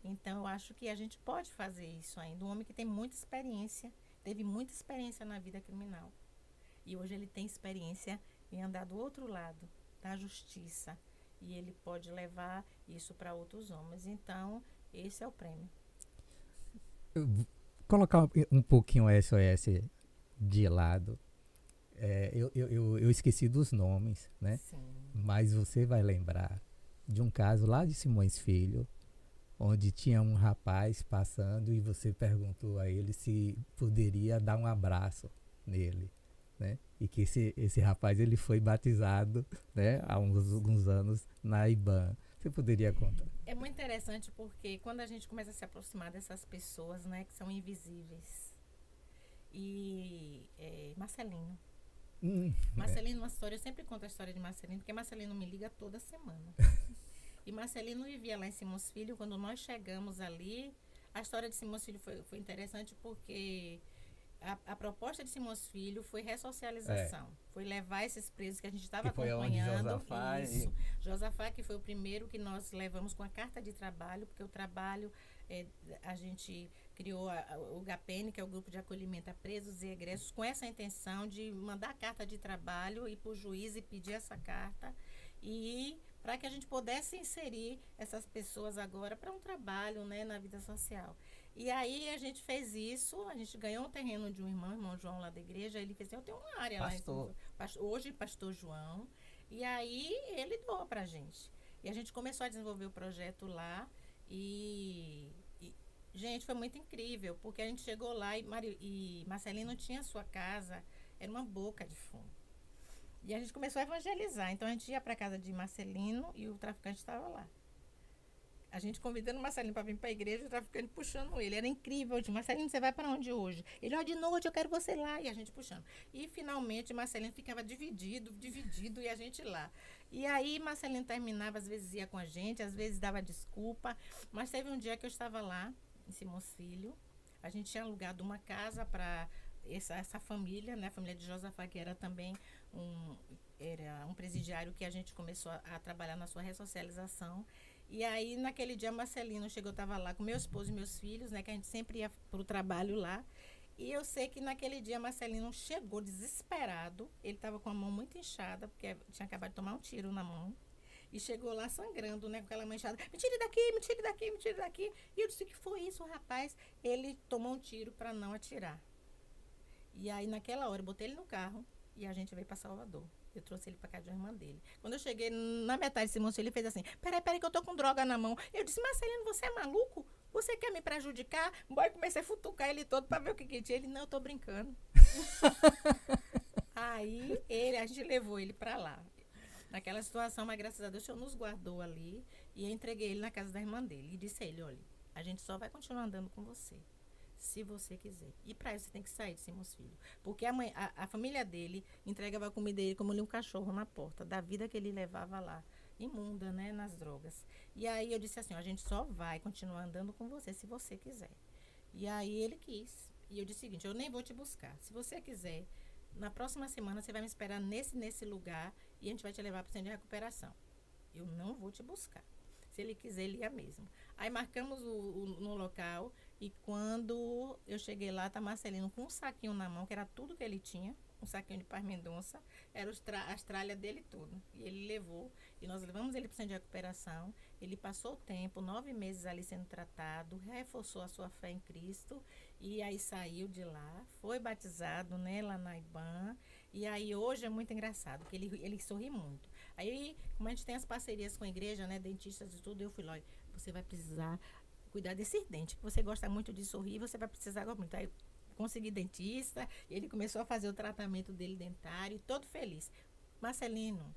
Então, eu acho que a gente pode fazer isso ainda. Um homem que tem muita experiência, teve muita experiência na vida criminal. E hoje ele tem experiência em andar do outro lado, da justiça. E ele pode levar isso para outros homens. Então, esse é o prêmio. Eu vou colocar um pouquinho o SOS de lado. Eu esqueci dos nomes, né? Sim. Mas você vai lembrar de um caso lá de Simões Filho, onde tinha um rapaz passando e você perguntou a ele se poderia dar um abraço nele, né? E que esse rapaz ele foi batizado, né, há alguns anos na IBAN. Você poderia contar? É muito interessante porque quando a gente começa a se aproximar dessas pessoas, né, que são invisíveis. E Marcelino. Marcelino, uma história, eu sempre conto a história de Marcelino, porque Marcelino me liga toda semana. E Marcelino vivia lá em Simões Filho. Quando nós chegamos ali, a história de Simões Filho foi interessante porque a proposta de Simões Filho foi ressocialização. Foi levar esses presos que a gente estava acompanhando. Josafá isso. Josafá, que foi o primeiro que nós levamos com a carta de trabalho, porque o trabalho, a gente criou o GAPEN, que é o Grupo de Acolhimento a Presos e Egressos, com essa intenção de mandar a carta de trabalho, ir para o juiz e pedir essa carta, e para que a gente pudesse inserir essas pessoas agora para um trabalho, né, na vida social. E aí a gente fez isso, a gente ganhou um terreno de um irmão João lá da igreja, ele fez assim, eu tenho uma área Pastor. lá, hoje pastor João, e aí ele doou pra gente. E a gente começou a desenvolver o projeto lá gente, foi muito incrível, porque a gente chegou lá e Marcelino tinha sua casa, era uma boca de fumo. E a gente começou a evangelizar, então a gente ia pra casa de Marcelino e o traficante estava lá. A gente convidando o Marcelino para vir para a igreja, o traficante puxando ele. Era incrível. Eu disse, Marcelino, você vai para onde hoje? Ele, de noite, eu quero você lá. E a gente puxando. E, finalmente, Marcelino ficava dividido, e a gente lá. E aí, Marcelino terminava, às vezes ia com a gente, às vezes dava desculpa. Mas teve um dia que eu estava lá, em Simões Filho. A gente tinha alugado uma casa para essa família, né? A família de Josafá, que era também um presidiário que a gente começou a trabalhar na sua ressocialização. E aí, naquele dia, Marcelino chegou, eu estava lá com meu esposo e meus filhos, né? Que a gente sempre ia para o trabalho lá. E eu sei que naquele dia, Marcelino chegou desesperado. Ele estava com a mão muito inchada, porque tinha acabado de tomar um tiro na mão. E chegou lá sangrando, né? Com aquela mão inchada. Me tire daqui, me tire daqui, me tire daqui. E eu disse, o que foi isso, rapaz? Ele tomou um tiro para não atirar. E aí, naquela hora, eu botei ele no carro e a gente veio para Salvador. Eu trouxe ele pra casa de uma irmã dele. Quando eu cheguei na metade de Simão, ele fez assim, peraí que eu tô com droga na mão. Eu disse, Marcelino, você é maluco? Você quer me prejudicar? Boy, comecei a futucar ele todo pra ver o que tinha. Ele, não, eu tô brincando. Aí, a gente levou ele pra lá. Naquela situação, mas graças a Deus, o Senhor nos guardou ali. E eu entreguei ele na casa da irmã dele. E disse a ele, olha, a gente só vai continuar andando com você, se você quiser. E para isso você tem que sair de Simões Filho. Porque a família dele entregava a comida dele como um cachorro na porta, da vida que ele levava lá, imunda, né, nas drogas. E aí eu disse assim, a gente só vai continuar andando com você se você quiser. E aí ele quis. E eu disse o seguinte, eu nem vou te buscar. Se você quiser, na próxima semana você vai me esperar nesse lugar e a gente vai te levar para o centro de recuperação. Eu não vou te buscar. Se ele quiser, ele ia mesmo. Aí marcamos no local e quando eu cheguei lá, tá Marcelino com um saquinho na mão, que era tudo que ele tinha, um saquinho de paz Mendonça, era as tralhas dele tudo. E ele levou, e nós levamos ele para o centro de recuperação. Ele passou o tempo, 9 meses ali sendo tratado, reforçou a sua fé em Cristo, e aí saiu de lá, foi batizado, né, lá na IBAN. E aí hoje é muito engraçado, porque ele sorri muito. Aí, como a gente tem as parcerias com a igreja, né, dentistas e tudo, eu fui lá, você vai precisar cuidar desses dentes, que você gosta muito de sorrir, você vai precisar muito. Aí consegui dentista, ele começou a fazer o tratamento dele dentário, todo feliz. Marcelino,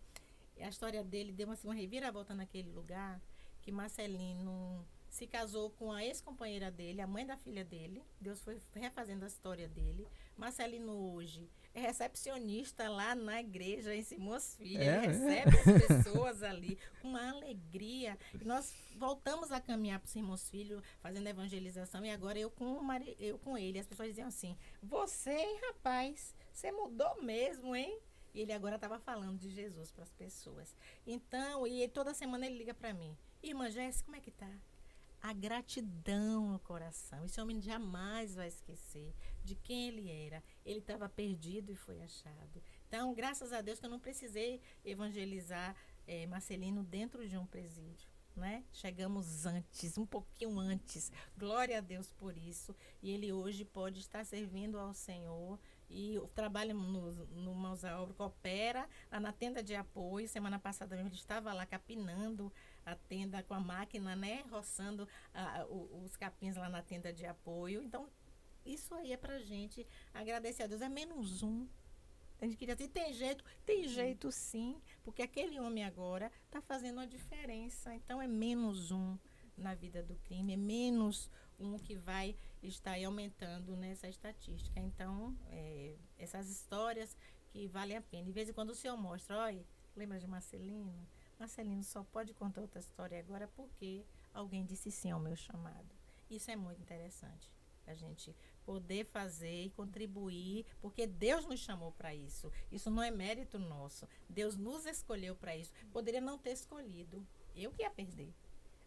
a história dele deu uma reviravolta naquele lugar, que Marcelino se casou com a ex-companheira dele, a mãe da filha dele. Deus foi refazendo a história dele. Marcelino hoje é recepcionista lá na igreja em Simões Filho. Ele recebe as pessoas ali com uma alegria. E nós voltamos a caminhar para o Simões Filho, fazendo evangelização. E agora eu com ele. As pessoas diziam assim, você, hein, rapaz, você mudou mesmo, hein? E ele agora estava falando de Jesus para as pessoas. Então, e toda semana ele liga para mim. Irmã Jéssica, como é que tá? A gratidão no coração. Esse homem jamais vai esquecer de quem ele era. Ele estava perdido e foi achado. Então, graças a Deus que eu não precisei evangelizar Marcelino dentro de um presídio, né? Chegamos antes, um pouquinho antes. Glória a Deus por isso. E ele hoje pode estar servindo ao Senhor. E o trabalho no Mãos à Obra coopera lá na tenda de apoio. Semana passada mesmo ele estava lá capinando a tenda com a máquina, né? Roçando os capins lá na tenda de apoio. Então, isso aí é pra gente agradecer a Deus. É menos um. Tem gente que diz assim, tem jeito sim, porque aquele homem agora está fazendo uma diferença. Então é menos um na vida do crime, é menos um que vai estar aí aumentando nessa estatística. Então, essas histórias que valem a pena. De vez em quando o senhor mostra, olha, lembra de Marcelino? Marcelino só pode contar outra história agora porque alguém disse sim ao meu chamado. Isso é muito interessante. A gente poder fazer e contribuir, porque Deus nos chamou para isso. Isso não é mérito nosso. Deus nos escolheu para isso. Poderia não ter escolhido. Eu que ia perder.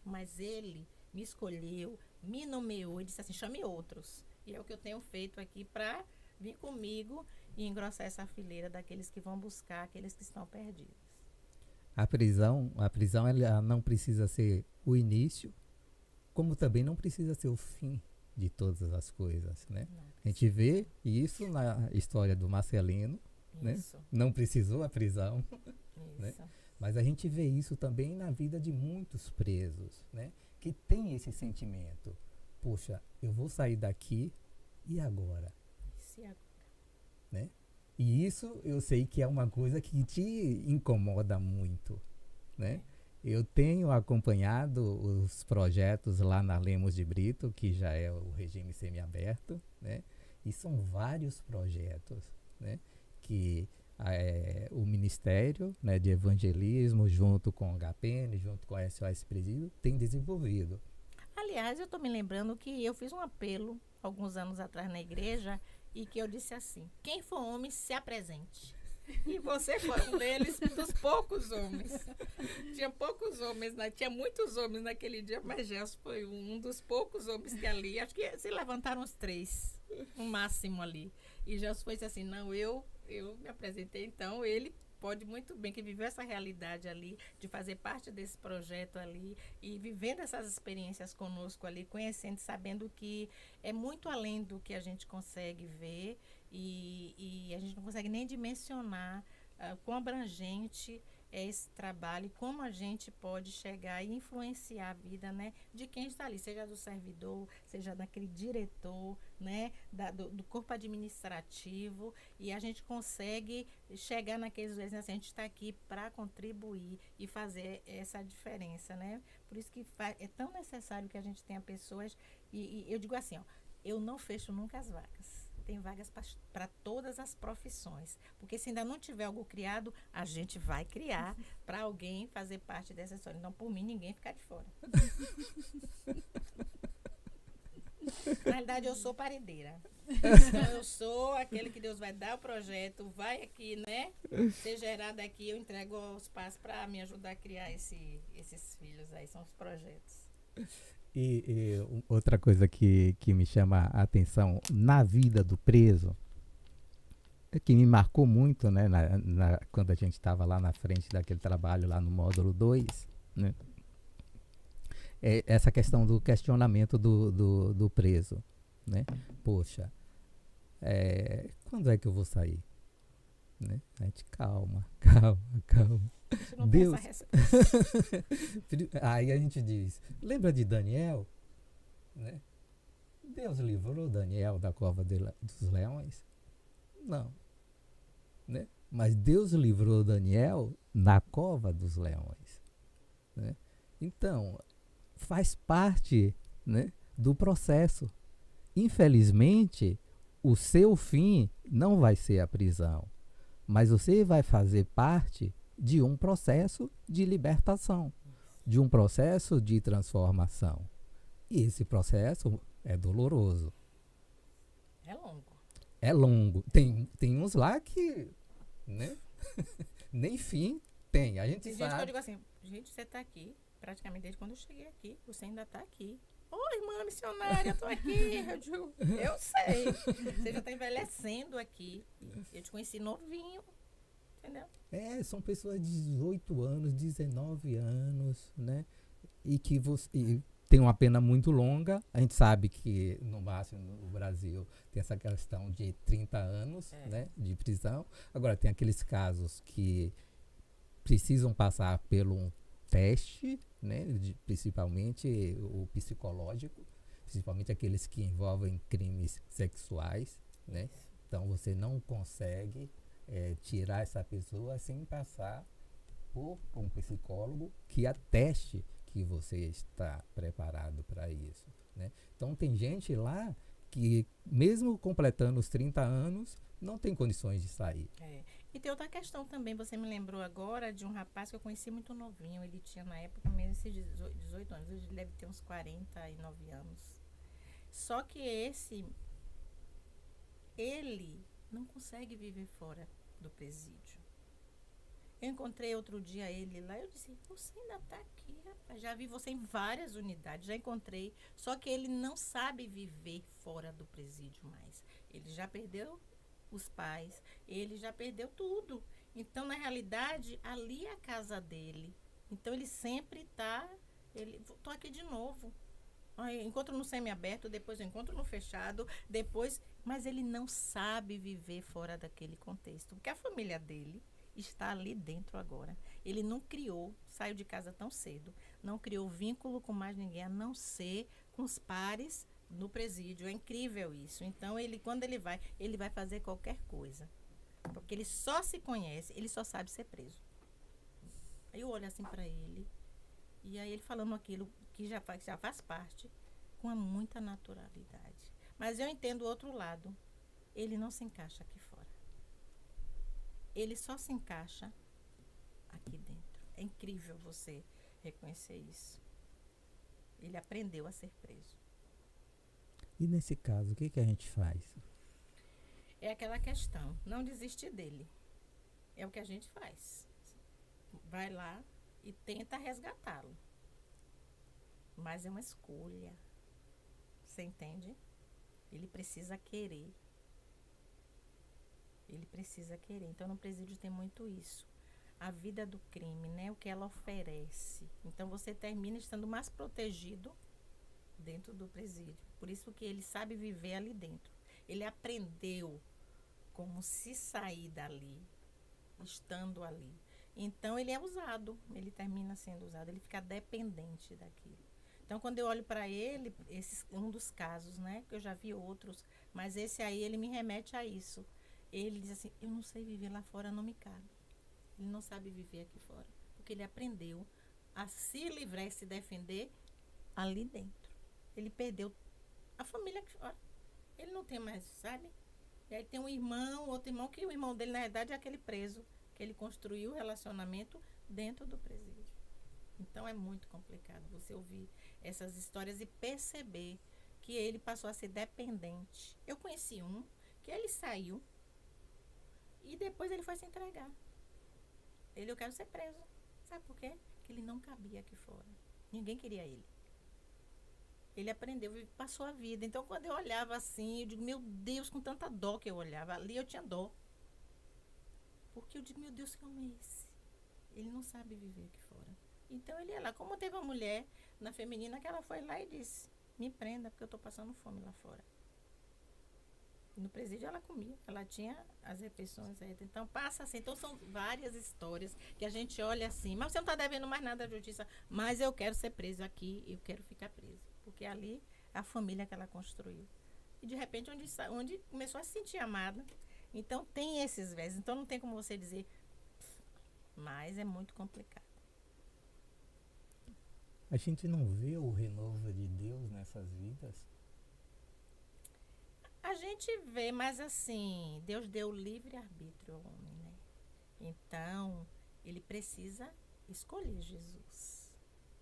Mas Ele me escolheu, me nomeou e disse assim, chame outros. E é o que eu tenho feito aqui para vir comigo e engrossar essa fileira daqueles que vão buscar, aqueles que estão perdidos. A prisão ela não precisa ser o início, como também não precisa ser o fim de todas as coisas, né? A gente vê isso na história do Marcelino, né? Não precisou a prisão, né? Mas a gente vê isso também na vida de muitos presos, né? Que tem esse sentimento, poxa, eu vou sair daqui e agora? Né? E isso eu sei que é uma coisa que te incomoda muito, né? Eu tenho acompanhado os projetos lá na Lemos de Brito, que já é o regime semiaberto, né? E são vários projetos, né? Que o Ministério, né, de Evangelismo, junto com o HPN, junto com a SOS Presídio, tem desenvolvido. Aliás, eu estou me lembrando que eu fiz um apelo alguns anos atrás na igreja e que eu disse assim, quem for homem, se apresente. E você foi um deles, dos poucos homens. Tinha poucos homens, tinha muitos homens naquele dia, mas Gelson foi um dos poucos homens que ali, acho que se levantaram os 3, no máximo ali. E Gelson foi assim, não, eu me apresentei, então ele pode muito bem, que viveu essa realidade ali, de fazer parte desse projeto ali, e vivendo essas experiências conosco ali, conhecendo, sabendo que é muito além do que a gente consegue ver, e a gente não consegue nem dimensionar quão abrangente é esse trabalho, como a gente pode chegar e influenciar a vida, né, de quem está ali, seja do servidor, seja daquele diretor, né, do corpo administrativo, e a gente consegue chegar naqueles vezes, né, assim, a gente está aqui para contribuir e fazer essa diferença, né? Por isso que é tão necessário que a gente tenha pessoas, e eu digo assim, ó, eu não fecho nunca as vagas. Tem vagas para todas as profissões. Porque se ainda não tiver algo criado, a gente vai criar para alguém fazer parte dessa história. Então, por mim, ninguém ficar de fora. Na realidade, eu sou paredeira. Então, eu sou aquele que Deus vai dar o projeto, vai aqui, né? Ser gerado aqui, eu entrego os passos para me ajudar a criar esses filhos aí. São os projetos. E outra coisa que me chama a atenção na vida do preso, que me marcou muito, né, quando a gente estava lá na frente daquele trabalho lá no módulo 2, né, é essa questão do questionamento do preso, né? Poxa, quando é que eu vou sair? Né? A gente, calma. Não Deus. tem essa resposta. Aí a gente diz, lembra de Daniel? Né? Deus livrou Daniel da cova dos leões? Não. Né? Mas Deus livrou Daniel na cova dos leões. Né? Então, faz parte, né, do processo. Infelizmente, o seu fim não vai ser a prisão, mas você vai fazer parte de um processo de libertação, de um processo de transformação. E esse processo é doloroso. É longo. É longo. Tem uns lá que, né, nem fim tem. A gente Tem sabe. gente que eu digo assim, gente, você está aqui, praticamente desde quando eu cheguei aqui, você ainda está aqui. Oi, irmã missionária, eu tô aqui. Eu digo, eu sei. Você já está envelhecendo aqui. Eu te conheci novinho. Entendeu? São pessoas de 18 anos, 19 anos, né? E que tem uma pena muito longa. A gente sabe que, no máximo, no Brasil, tem essa questão de 30 anos, né, de prisão. Agora, tem aqueles casos que precisam passar pelo um teste, né, principalmente o psicológico, principalmente aqueles que envolvem crimes sexuais, né? Então, você não consegue tirar essa pessoa sem passar por um psicólogo que ateste que você está preparado para isso, né? Então tem gente lá que, mesmo completando os 30 anos, não tem condições de sair. E tem outra questão também, você me lembrou agora de um rapaz que eu conheci muito novinho, ele tinha na época mesmo esses 18 anos, hoje ele deve ter uns 49 anos. Só que ele não consegue viver fora do presídio. Eu encontrei outro dia ele lá, eu disse, você ainda está aqui, rapaz, já vi você em várias unidades, já encontrei, só que ele não sabe viver fora do presídio mais. Ele já perdeu os pais, ele já perdeu tudo. Então, na realidade, ali é a casa dele. Então, ele sempre está, tô aqui de novo. Eu encontro no semiaberto, depois eu encontro no fechado, mas ele não sabe viver fora daquele contexto, porque a família dele está ali dentro agora. Ele não saiu de casa tão cedo, não criou vínculo com mais ninguém, a não ser com os pares no presídio. É incrível isso. Então, quando ele vai fazer qualquer coisa, porque ele só se conhece, ele só sabe ser preso. Aí eu olho assim para ele, e aí ele falando aquilo que já faz parte, com muita naturalidade. Mas eu entendo o outro lado. Ele não se encaixa aqui fora. Ele só se encaixa aqui dentro. É incrível você reconhecer isso. Ele aprendeu a ser preso. E nesse caso, o que a gente faz? É aquela questão, não desistir dele. É o que a gente faz. Vai lá e tenta resgatá-lo. Mas é uma escolha. Você entende? Ele precisa querer. Ele precisa querer. Então, no presídio tem muito isso. A vida do crime, né? O que ela oferece. Então, você termina estando mais protegido dentro do presídio. Por isso que ele sabe viver ali dentro. Ele aprendeu como se sair dali, estando ali. Então, ele é usado. Ele termina sendo usado. Ele fica dependente daquilo. Então, quando eu olho para ele, um dos casos, né? Que eu já vi outros, mas esse aí, ele me remete a isso. Ele diz assim, eu não sei viver lá fora, não me cabe. Ele não sabe viver aqui fora. Porque ele aprendeu a se livrar e se defender ali dentro. Ele perdeu a família aqui fora. Ele não tem mais, sabe? E aí tem outro irmão, que o irmão dele, na verdade, é aquele preso, que ele construiu o relacionamento dentro do presídio. Então, é muito complicado você ouvir essas histórias e perceber que ele passou a ser dependente. Eu conheci um que ele saiu e depois ele foi se entregar. Eu quero ser preso. Sabe por quê? Porque ele não cabia aqui fora. Ninguém queria ele. Ele aprendeu e passou a vida. Então, quando eu olhava assim, eu digo, meu Deus, com tanta dó que eu olhava. Ali eu tinha dó. Porque eu digo, meu Deus, que homem é esse? Ele não sabe viver aqui fora. Então, ele ia lá. Como teve uma mulher na feminina que ela foi lá e disse, me prenda, porque eu estou passando fome lá fora. E no presídio ela comia, ela tinha as refeições. Então, passa assim. Então, são várias histórias que a gente olha assim, mas você não está devendo mais nada à justiça, mas eu quero ser preso aqui, eu quero ficar preso. Porque ali é a família que ela construiu. E, de repente, onde começou a se sentir amada. Então, tem esses vezes. Então, não tem como você dizer, mas é muito complicado. A gente não vê o renovo de Deus nessas vidas? A gente vê, mas assim, Deus deu livre-arbítrio ao homem, né? Então, ele precisa escolher Jesus.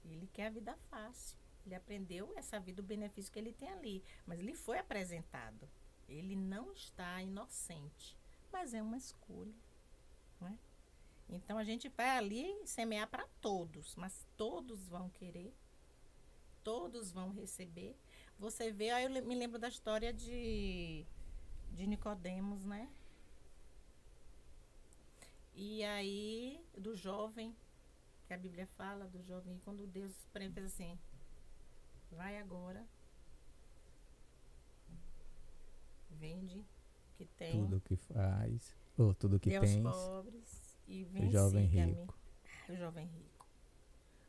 Ele quer a vida fácil. Ele aprendeu essa vida, o benefício que ele tem ali. Mas ele foi apresentado. Ele não está inocente, mas é uma escolha, não é? Então, a gente vai ali semear para todos, mas todos vão querer, todos vão receber. Você vê, aí eu me lembro da história de Nicodemos, né? E aí, do jovem, que a Bíblia fala do jovem, quando Deus fez assim, vai agora, vende o que tem, Tudo que faz, ou tudo que dê aos tens, pobres e vem o jovem siga-me. rico. O jovem rico.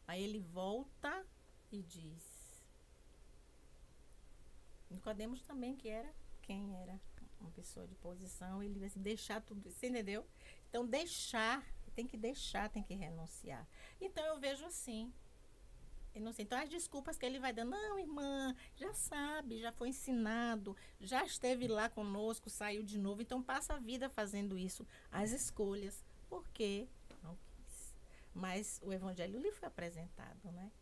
Aí ele volta e diz, Nicodemos também, que era quem era uma pessoa de posição, ele vai assim, deixar tudo, você entendeu? Então, tem que renunciar. Então, eu vejo assim, eu não sei, então as desculpas que ele vai dando, não, irmã, já sabe, já foi ensinado, já esteve lá conosco, saiu de novo, então passa a vida fazendo isso, as escolhas, porque não quis. Mas o evangelho lhe foi apresentado, né?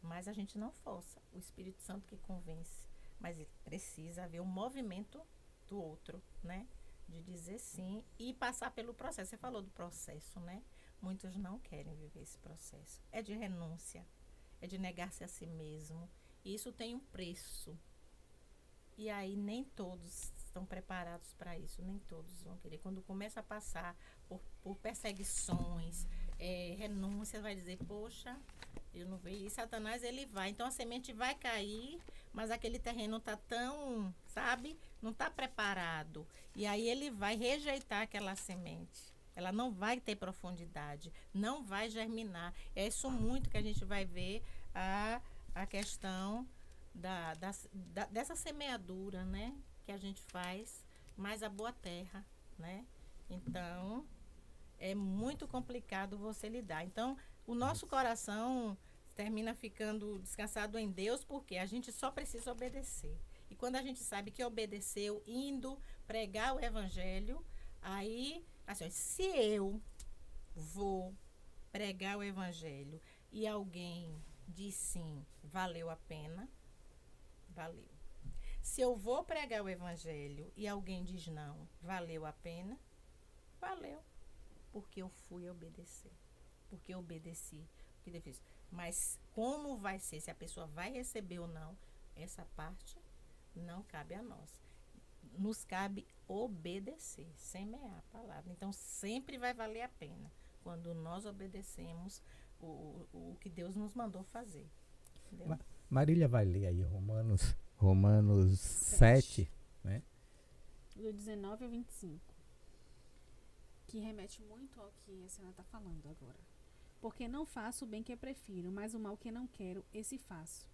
Mas a gente não força, o Espírito Santo que convence, mas precisa haver um movimento do outro, né? De dizer sim e passar pelo processo. Você falou do processo, né? Muitos não querem viver esse processo. É de renúncia, é de negar-se a si mesmo. E isso tem um preço. E aí nem todos estão preparados para isso, nem todos vão querer. Quando começa a passar por perseguições, renúncia, vai dizer, poxa, eu não vejo. E Satanás, ele vai. Então a semente vai cair, mas aquele terreno está tão, sabe, não está preparado. E aí ele vai rejeitar aquela semente. Ela não vai ter profundidade, não vai germinar. É isso muito que a gente vai ver a questão dessa semeadura, né? Que a gente faz, mais a boa terra, né? Então, é muito complicado você lidar. Então, o nosso coração termina ficando descansado em Deus, porque a gente só precisa obedecer. E quando a gente sabe que obedeceu, indo pregar o evangelho, aí, assim, se eu vou pregar o evangelho e alguém diz sim, valeu a pena, valeu. Se eu vou pregar o evangelho e alguém diz não, valeu a pena, valeu. Porque eu fui obedecer. Porque eu obedeci. Porque eu fiz. Mas como vai ser, se a pessoa vai receber ou não, essa parte não cabe a nós. Nos cabe obedecer, semear a palavra. Então sempre vai valer a pena quando nós obedecemos o que Deus nos mandou fazer. Entendeu? Marília vai ler aí Romanos 7, né? Do 19 ao 25. Que remete muito ao que a senhora está falando agora. Porque não faço o bem que eu prefiro, mas o mal que não quero, esse faço.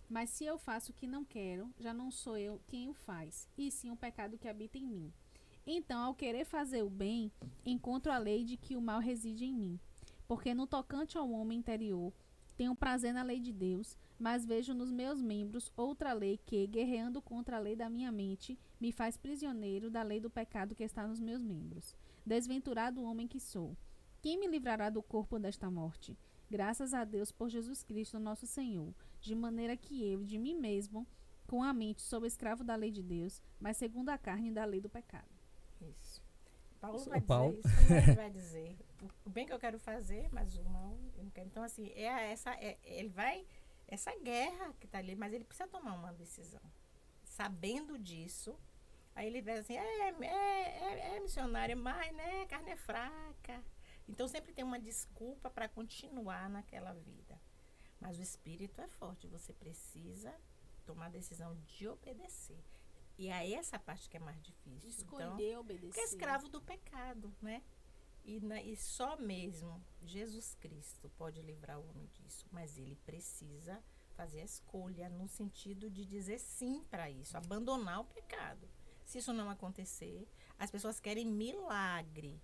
Mas se eu faço o que não quero, já não sou eu quem o faz, e sim o pecado que habita em mim. Então, ao querer fazer o bem, encontro a lei de que o mal reside em mim. Porque no tocante ao homem interior, tenho prazer na lei de Deus, mas vejo nos meus membros outra lei que, guerreando contra a lei da minha mente, me faz prisioneiro da lei do pecado que está nos meus membros. Desventurado homem que sou. Quem me livrará do corpo desta morte? Graças a Deus por Jesus Cristo, nosso Senhor. De maneira que eu, de mim mesmo, com a mente, sou escravo da lei de Deus, mas segundo a carne, da lei do pecado. Isso. Paulo Sou vai Paulo. dizer isso, né? Ele vai dizer o bem que eu quero fazer, mas o mal eu não quero. Então, assim, ele vai, essa guerra que está ali, mas ele precisa tomar uma decisão. Sabendo disso, aí ele vai assim, missionário, mas, né, carne é fraca. Então, sempre tem uma desculpa para continuar naquela vida. Mas o espírito é forte, você precisa tomar a decisão de obedecer. E aí essa parte que é mais difícil. Escolher então, obedecer. porque é escravo do pecado, né? E só mesmo Jesus Cristo pode livrar o homem disso. Mas ele precisa fazer a escolha no sentido de dizer sim para isso, abandonar o pecado. Se isso não acontecer, as pessoas querem milagre,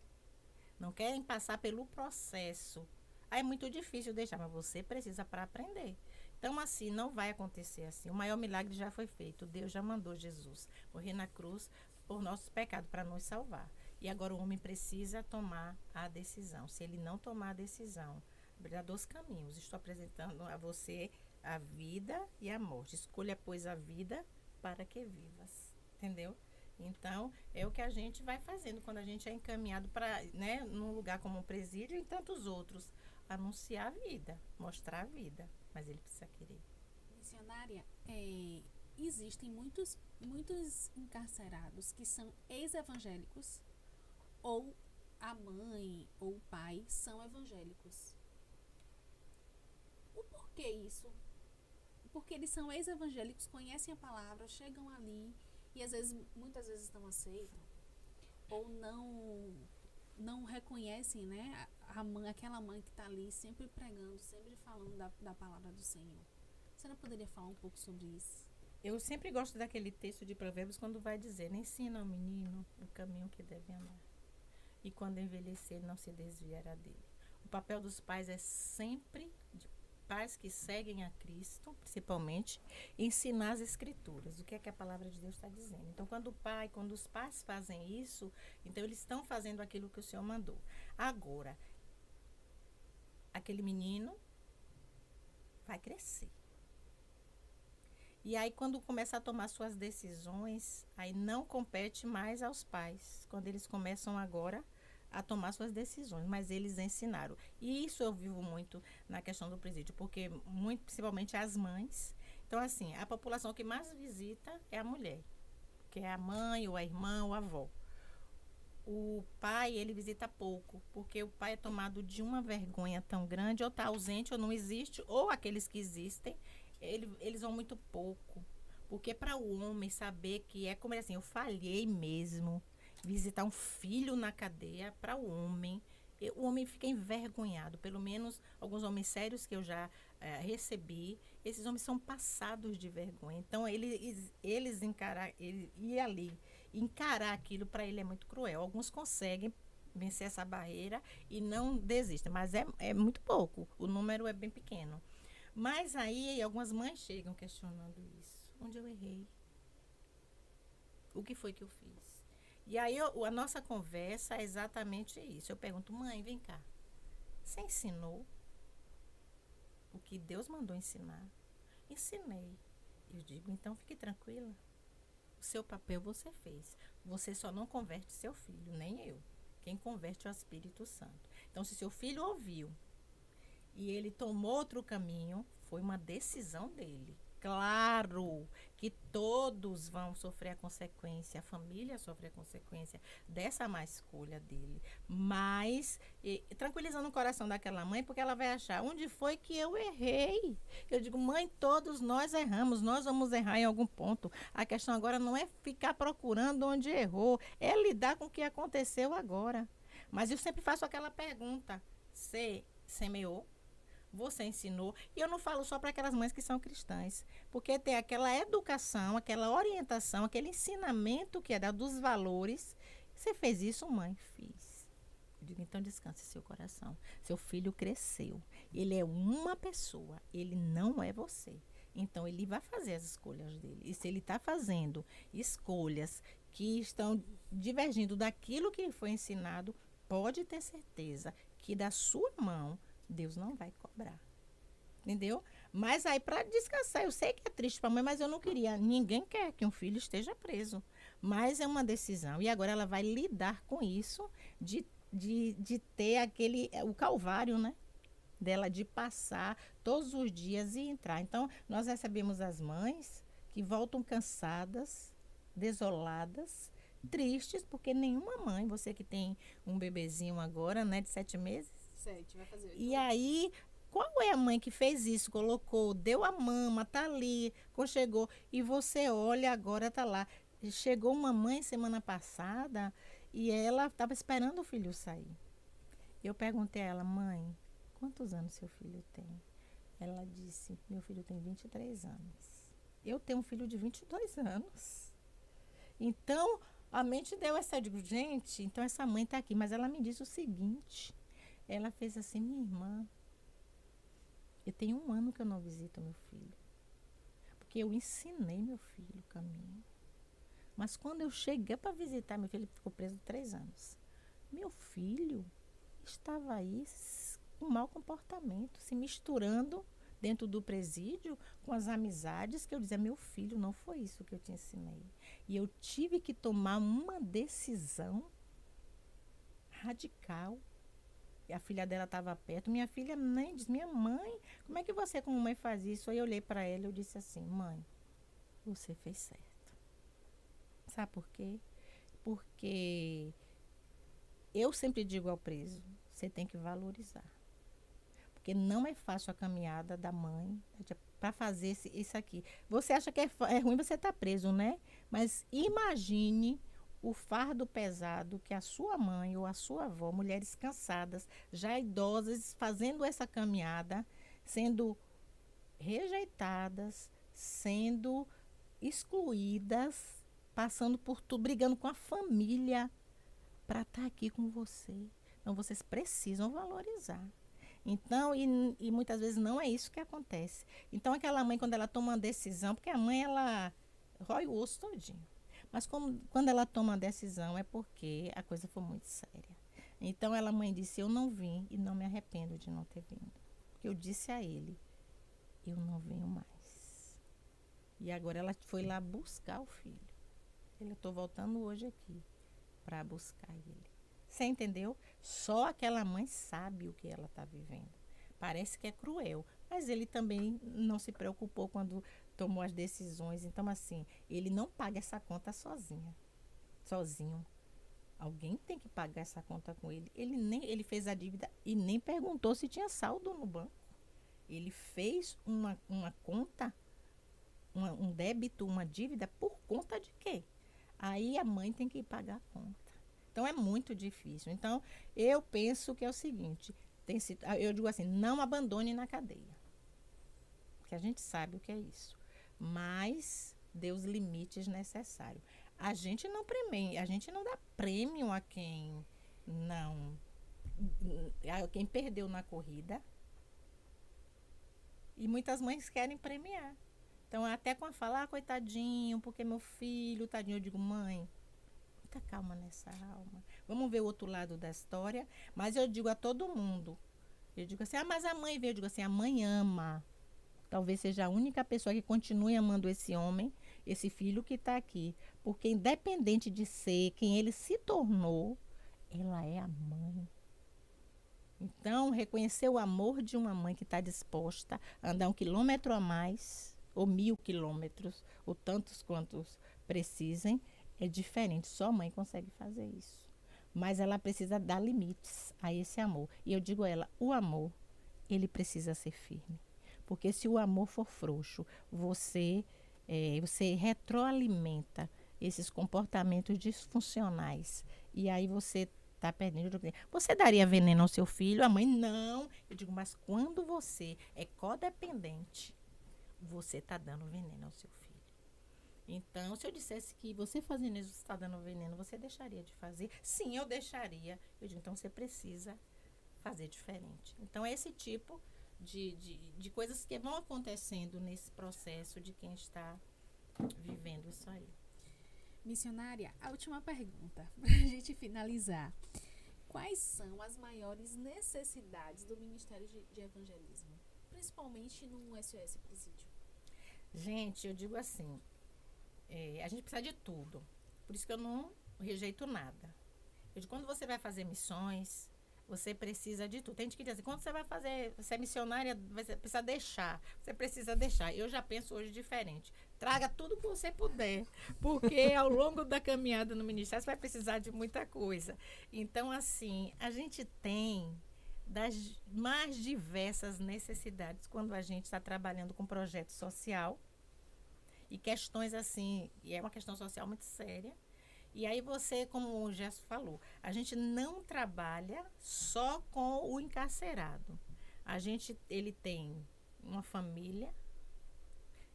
não querem passar pelo processo. Aí é muito difícil deixar, mas você precisa para aprender. Então, assim, não vai acontecer assim. O maior milagre já foi feito. Deus já mandou Jesus morrer na cruz por nossos pecados, para nos salvar. E agora o homem precisa tomar a decisão. Se ele não tomar a decisão, há dois caminhos. Estou apresentando a você a vida e a morte. Escolha, pois, a vida para que vivas. Entendeu? Então, é o que a gente vai fazendo quando a gente é encaminhado para, né, num lugar como o presídio e tantos outros. Anunciar a vida, mostrar a vida. Mas ele precisa querer. Missionária, existem muitos encarcerados que são ex-evangélicos, ou a mãe ou o pai são evangélicos. O porquê isso? Porque eles são ex-evangélicos, conhecem a palavra, chegam ali e muitas vezes não aceitam ou não reconhecem, né, aquela mãe que está ali sempre pregando, sempre falando da palavra do Senhor. Você não poderia falar um pouco sobre isso? Eu sempre gosto daquele texto de Provérbios quando vai dizer: ensina ao menino o caminho que deve andar, e quando envelhecer não se desviará dele. O papel dos pais é sempre, de pais que seguem a Cristo, principalmente, ensinar as escrituras, o que é que a palavra de Deus está dizendo. Então, quando os pais fazem isso, então eles estão fazendo aquilo que o Senhor mandou. Agora, aquele menino vai crescer. E aí, quando começa a tomar suas decisões, aí não compete mais aos pais. Quando eles começam agora a tomar suas decisões, mas eles ensinaram. E isso eu vivo muito na questão do presídio, porque muito, principalmente as mães. Então, assim, a população que mais visita é a mulher, que é a mãe, ou a irmã, ou a avó. O pai, ele visita pouco, porque o pai é tomado de uma vergonha tão grande, ou está ausente, ou não existe, ou aqueles que existem, eles vão muito pouco. Porque para o homem saber que é como assim, eu falhei mesmo, visitar um filho na cadeia, para o homem fica envergonhado. Pelo menos alguns homens sérios que eu já recebi, esses homens são passados de vergonha. Então, eles ir ali, encarar aquilo, para ele é muito cruel. Alguns conseguem vencer essa barreira e não desistem, mas é muito pouco, o número é bem pequeno. Mas aí algumas mães chegam questionando isso. Onde eu errei? O que foi que eu fiz? E aí a nossa conversa é exatamente isso. Eu pergunto: mãe, vem cá. Você ensinou o que Deus mandou ensinar? Ensinei. Eu digo: então fique tranquila. O seu papel você fez. Você só não converte seu filho, nem eu. Quem converte é o Espírito Santo. Então, se seu filho ouviu e ele tomou outro caminho, foi uma decisão dele. Claro que todos vão sofrer a consequência, a família sofre a consequência dessa má escolha dele. Mas, tranquilizando o coração daquela mãe, porque ela vai achar: onde foi que eu errei? Eu digo: mãe, todos nós erramos, nós vamos errar em algum ponto. A questão agora não é ficar procurando onde errou, é lidar com o que aconteceu agora. Mas eu sempre faço aquela pergunta: você semeou? Você ensinou? E eu não falo só para aquelas mães que são cristãs, porque tem aquela educação, aquela orientação, aquele ensinamento que é dado dos valores. Você fez isso, mãe? Fiz. Eu digo: então descanse seu coração. Seu filho cresceu. Ele é uma pessoa, ele não é você. Então ele vai fazer as escolhas dele. E se ele está fazendo escolhas que estão divergindo daquilo que foi ensinado, pode ter certeza que da sua mão Deus não vai cobrar. Entendeu? Mas aí, para descansar, eu sei que é triste para a mãe, mas eu não queria. Ninguém quer que um filho esteja preso. Mas é uma decisão. E agora ela vai lidar com isso, de ter o calvário, né? Dela de passar todos os dias e entrar. Então, nós recebemos as mães que voltam cansadas, desoladas, tristes, porque nenhuma mãe, você que tem um bebezinho agora, né, de 7 meses, 7, vai fazer 8. e aí, qual é a mãe que fez isso? Colocou, deu a mama, tá ali, conchegou, e você olha, agora tá lá. Chegou uma mãe semana passada e ela estava esperando o filho sair. Eu perguntei a ela: mãe, quantos anos seu filho tem? Ela disse: meu filho tem 23 anos. Eu tenho um filho de 22 anos. Então, a mente deu essa, eu digo: gente, então essa mãe está aqui. Mas ela me disse o seguinte: ela fez assim: minha irmã, eu tenho 1 ano que eu não visito meu filho, porque eu ensinei meu filho o caminho. Mas quando eu cheguei para visitar meu filho, ele ficou preso 3 anos. Meu filho estava aí com mau comportamento, se misturando dentro do presídio com as amizades, que eu dizia: meu filho, não foi isso que eu te ensinei. E eu tive que tomar uma decisão radical. E a filha dela estava perto. Minha filha nem disse: minha mãe, como é que você como mãe faz isso? Aí eu olhei para ela e eu disse assim: mãe, você fez certo. Sabe por quê? Porque eu sempre digo ao preso: você tem que valorizar. Porque não é fácil a caminhada da mãe para fazer isso aqui. Você acha que é ruim você estar preso, né? Mas imagine o fardo pesado que a sua mãe ou a sua avó, mulheres cansadas, já idosas, fazendo essa caminhada, sendo rejeitadas, sendo excluídas, passando por tudo, brigando com a família para estar aqui com você. Então, vocês precisam valorizar. Então, e muitas vezes não é isso que acontece. Então, aquela mãe, quando ela toma uma decisão, porque a mãe, ela rói o osso todinho. Mas quando ela toma uma decisão, é porque a coisa foi muito séria. Então, a mãe disse, eu não vim e não me arrependo de não ter vindo. Porque eu disse a ele, eu não venho mais. E agora ela foi lá buscar o filho. Eu estou voltando hoje aqui para buscar ele. Você entendeu? Só aquela mãe sabe o que ela está vivendo. Parece que é cruel, mas ele também não se preocupou quando tomou as decisões. Então, assim, ele não paga essa conta sozinho. Alguém tem que pagar essa conta com ele. Ele fez a dívida e nem perguntou se tinha saldo no banco. Ele fez uma conta, um débito, uma dívida por conta de quê? Aí a mãe tem que pagar a conta. Então, é muito difícil. Então, eu penso que é o seguinte, eu digo assim, não abandone na cadeia. Porque a gente sabe o que é isso. Mas dê os limites necessários. A gente não premia, a gente não dá prêmio a quem quem perdeu na corrida. E muitas mães querem premiar. Então, até com a fala, coitadinho, porque meu filho, tadinho, eu digo, mãe, muita calma nessa alma. Vamos ver o outro lado da história. Mas eu digo a todo mundo, eu digo assim, mas a mãe veio, eu digo assim, a mãe ama. Talvez seja a única pessoa que continue amando esse homem, esse filho que está aqui. Porque independente de ser quem ele se tornou, ela é a mãe. Então, reconhecer o amor de uma mãe que está disposta a andar 1 quilômetro a mais, ou 1000 quilômetros, ou tantos quantos precisem, é diferente. Só a mãe consegue fazer isso. Mas ela precisa dar limites a esse amor. E eu digo a ela, o amor, ele precisa ser firme. Porque se o amor for frouxo, você retroalimenta esses comportamentos disfuncionais. E aí você está perdendo. Você daria veneno ao seu filho? A mãe, não. Eu digo, mas quando você é codependente, você está dando veneno ao seu filho. Então, se eu dissesse que você fazendo isso, você está dando veneno, você deixaria de fazer? Sim, eu deixaria. Eu digo, então você precisa fazer diferente. Então, é esse tipo de coisas que vão acontecendo nesse processo de quem está vivendo isso aí. Missionária, a última pergunta, para a gente finalizar. Quais são as maiores necessidades do Ministério de Evangelismo, principalmente no SOS Presídio? Gente, eu digo assim, a gente precisa de tudo. Por isso que eu não rejeito nada. Quando você vai fazer missões, você precisa de tudo. Tem gente que diz assim, quando você vai fazer, você é missionária, você precisa deixar. Você precisa deixar. Eu já penso hoje diferente. Traga tudo que você puder, porque ao longo da caminhada no ministério você vai precisar de muita coisa. Então, assim, a gente tem das mais diversas necessidades quando a gente está trabalhando com projeto social e questões assim, e é uma questão social muito séria. E aí você, como o Gerson falou, a gente não trabalha só com o encarcerado. Ele tem uma família,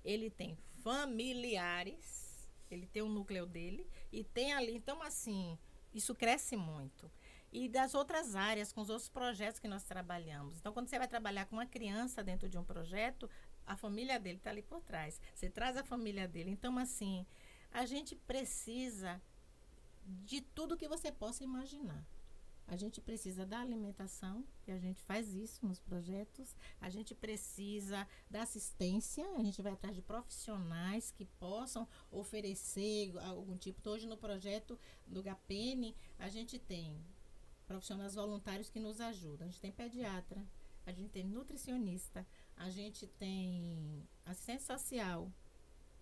ele tem familiares, ele tem o núcleo dele e tem ali, então assim, isso cresce muito. E das outras áreas, com os outros projetos que nós trabalhamos. Então, quando você vai trabalhar com uma criança dentro de um projeto, a família dele está ali por trás. Você traz a família dele. Então, assim, a gente precisa de tudo que você possa imaginar. A gente precisa da alimentação, que a gente faz isso nos projetos. A gente precisa da assistência, a gente vai atrás de profissionais que possam oferecer algum tipo. Hoje no projeto do GAPEN, a gente tem profissionais voluntários que nos ajudam. A gente tem pediatra, a gente tem nutricionista, a gente tem assistente social,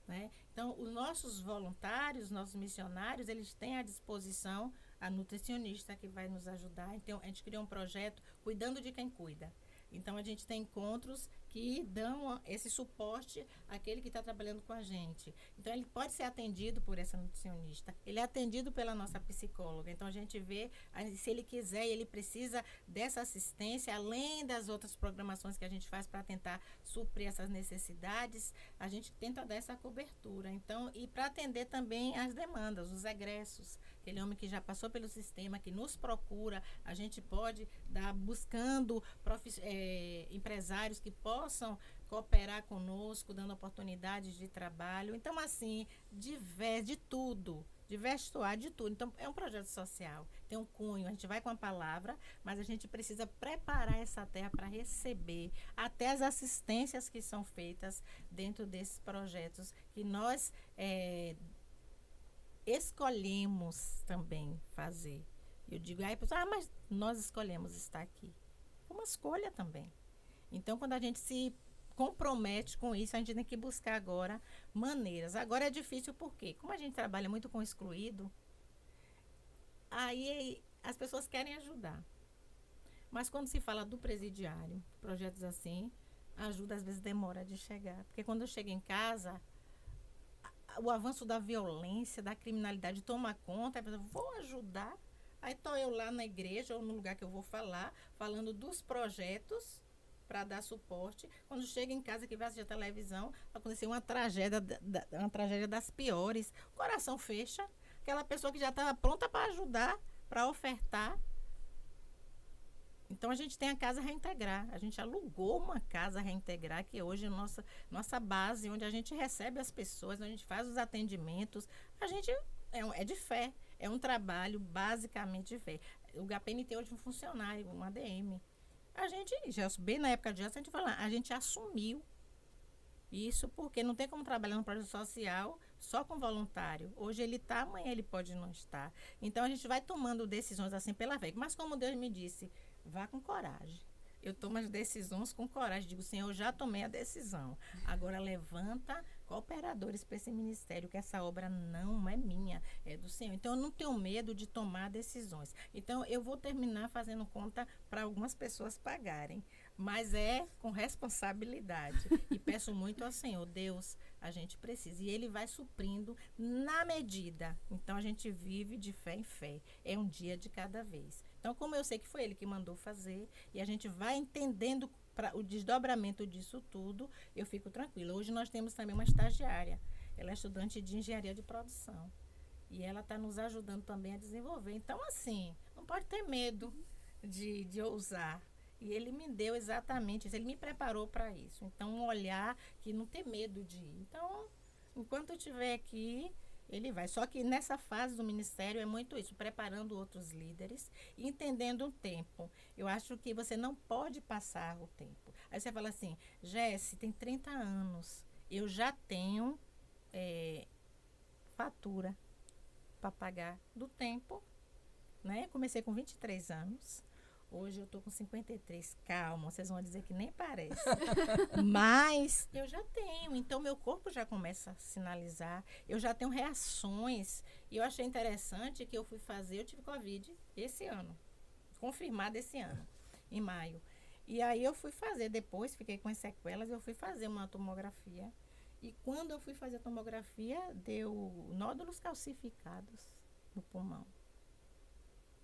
né? Então, os nossos voluntários, nossos missionários, eles têm à disposição a nutricionista que vai nos ajudar. Então, a gente criou um projeto cuidando de quem cuida. Então, a gente tem encontros que dão esse suporte àquele que está trabalhando com a gente. Então, ele pode ser atendido por essa nutricionista, ele é atendido pela nossa psicóloga. Então, a gente vê, se ele quiser, ele precisa dessa assistência, além das outras programações que a gente faz para tentar suprir essas necessidades, a gente tenta dar essa cobertura. Então, e para atender também as demandas, os egressos, aquele homem que já passou pelo sistema, que nos procura, a gente pode dar buscando empresários que possam cooperar conosco, dando oportunidades de trabalho. Então, assim, de tudo, de vestuário, de tudo. Então, é um projeto social, tem um cunho, a gente vai com a palavra, mas a gente precisa preparar essa terra para receber até as assistências que são feitas dentro desses projetos que nós escolhemos também fazer. Eu digo, mas nós escolhemos estar aqui. É uma escolha também. Então, quando a gente se compromete com isso, a gente tem que buscar agora maneiras. Agora é difícil porque, como a gente trabalha muito com excluído, aí as pessoas querem ajudar. Mas quando se fala do presidiário, projetos assim, a ajuda às vezes demora de chegar. Porque quando eu chego em casa, o avanço da violência, da criminalidade toma conta, a pessoa, vou ajudar. Aí estou eu lá na igreja ou no lugar que eu vou falar, falando dos projetos para dar suporte. Quando chega em casa, que vai assistir a televisão, aconteceu uma tragédia das piores. O coração fecha. Aquela pessoa que já estava pronta para ajudar, para ofertar. Então, a gente tem a Casa Reintegrar. A gente alugou uma Casa Reintegrar, que hoje é nossa base, onde a gente recebe as pessoas, onde a gente faz os atendimentos. A gente é de fé. É um trabalho basicamente de fé. O GAPN tem hoje um funcionário, um ADM. A gente, bem na época de a gente falou, a gente assumiu isso porque não tem como trabalhar no projeto social só com voluntário. Hoje ele está, amanhã ele pode não estar. Então a gente vai tomando decisões assim pela fé. Mas como Deus me disse, vá com coragem. Eu tomo as decisões com coragem. Digo, Senhor, eu já tomei a decisão. Agora levanta cooperadores para esse ministério, que essa obra não é minha, é do Senhor. Então, eu não tenho medo de tomar decisões. Então, eu vou terminar fazendo conta para algumas pessoas pagarem. Mas é com responsabilidade. E peço muito ao Senhor, Deus, a gente precisa. E Ele vai suprindo na medida. Então, a gente vive de fé em fé. É um dia de cada vez. Então, como eu sei que foi Ele que mandou fazer, e a gente vai entendendo o desdobramento disso tudo, eu fico tranquila. Hoje nós temos também uma estagiária. Ela é estudante de engenharia de produção. E ela está nos ajudando também a desenvolver. Então, assim, não pode ter medo de ousar. E ele me deu exatamente isso. Ele me preparou para isso. Então, um olhar que não tem medo de ir. Então, enquanto eu estiver aqui, ele vai. Só que nessa fase do ministério é muito isso, preparando outros líderes e entendendo o tempo. Eu acho que você não pode passar o tempo. Aí você fala assim, Jéssica, tem 30 anos, eu já tenho fatura para pagar do tempo, né? Comecei com 23 anos. Hoje eu tô com 53. Calma, vocês vão dizer que nem parece. Mas eu já tenho. Então, meu corpo já começa a sinalizar. Eu já tenho reações. E eu achei interessante que eu fui fazer, eu tive Covid esse ano. Confirmado esse ano, em maio. E aí eu fui fazer, depois fiquei com as sequelas, eu fui fazer uma tomografia. E quando eu fui fazer a tomografia, deu nódulos calcificados no pulmão.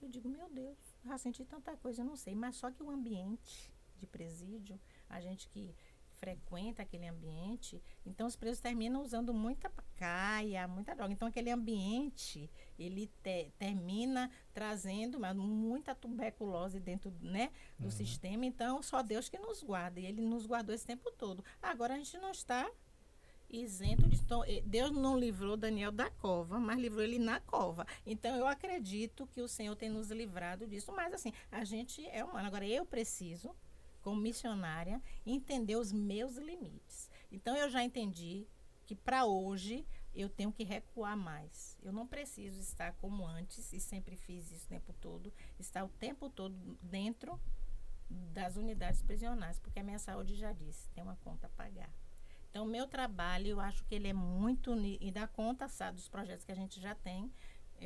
Eu digo, meu Deus, já senti tanta coisa, eu não sei. Mas só que o ambiente de presídio, a gente que frequenta aquele ambiente, então os presos terminam usando muita caia, muita droga. Então aquele ambiente, ele termina trazendo muita tuberculose dentro, né, do sistema. Então só Deus que nos guarda. E Ele nos guardou esse tempo todo. Agora a gente não está isento disso. Então, Deus não livrou Daniel da cova, mas livrou ele na cova. Então, eu acredito que o Senhor tem nos livrado disso. Mas, assim, a gente é humano. Agora, eu preciso, como missionária, entender os meus limites. Então, eu já entendi que, para hoje, eu tenho que recuar mais. Eu não preciso estar como antes, e sempre fiz isso o tempo todo, estar o tempo todo dentro das unidades prisionais, porque a minha saúde já disse, tem uma conta a pagar. Então, o meu trabalho, eu acho que ele é muito, e dá conta, sabe, dos projetos que a gente já tem,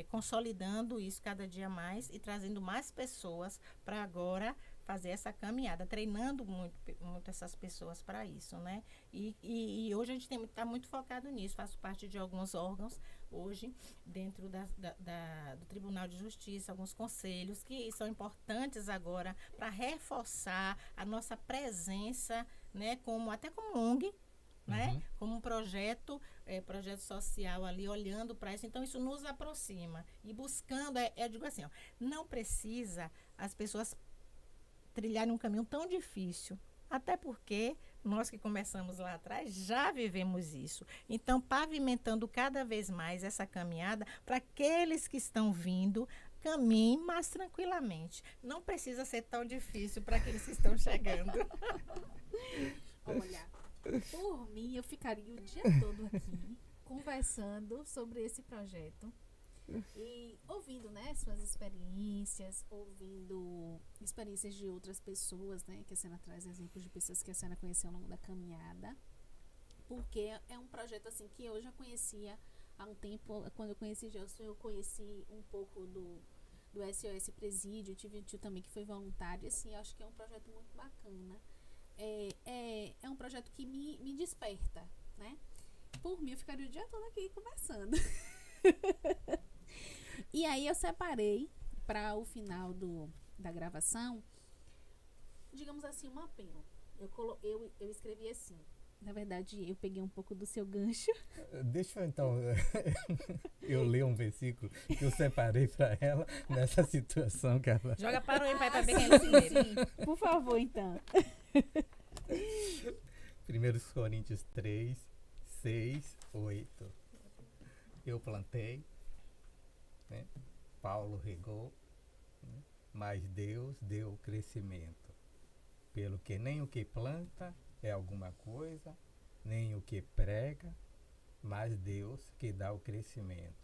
consolidando isso cada dia mais e trazendo mais pessoas para agora fazer essa caminhada, treinando muito essas pessoas para isso, né? E hoje a gente está muito focado nisso. Faço parte de alguns órgãos hoje, dentro do Tribunal de Justiça, alguns conselhos que são importantes agora para reforçar a nossa presença, né? Até como ONG, né? Como um projeto social ali, olhando para isso. Então, isso nos aproxima. E buscando, eu digo assim, ó, não precisa as pessoas trilharem um caminho tão difícil. Até porque nós que começamos lá atrás já vivemos isso. Então, pavimentando cada vez mais essa caminhada para aqueles que estão vindo, caminhem mais tranquilamente. Não precisa ser tão difícil para aqueles que estão chegando. Olha, por mim, eu ficaria o dia todo aqui conversando sobre esse projeto e ouvindo, né, suas experiências, ouvindo experiências de outras pessoas, né, que a senhora traz exemplos de pessoas que a senhora conheceu ao longo da caminhada, porque é um projeto assim que eu já conhecia há um tempo. Quando eu conheci Gelson, eu conheci um pouco do SOS Presídio, tive um tio também que foi voluntário, assim, acho que é um projeto muito bacana. É um projeto que me desperta, né? Por mim, eu ficaria o dia todo aqui conversando. E aí eu separei para o final da gravação, digamos assim, um apelo. Eu escrevi assim. Na verdade, eu peguei um pouco do seu gancho. Deixa eu então eu ler um versículo que eu separei para ela nessa situação que ela... Joga para o ímpar para ver quem é primeiro. Sim. Por favor, então. 1 Coríntios 3, 6, 8. Eu plantei, né? Paulo regou, né? Mas Deus deu o crescimento. Pelo que nem o que planta é alguma coisa, nem o que prega, mas Deus que dá o crescimento.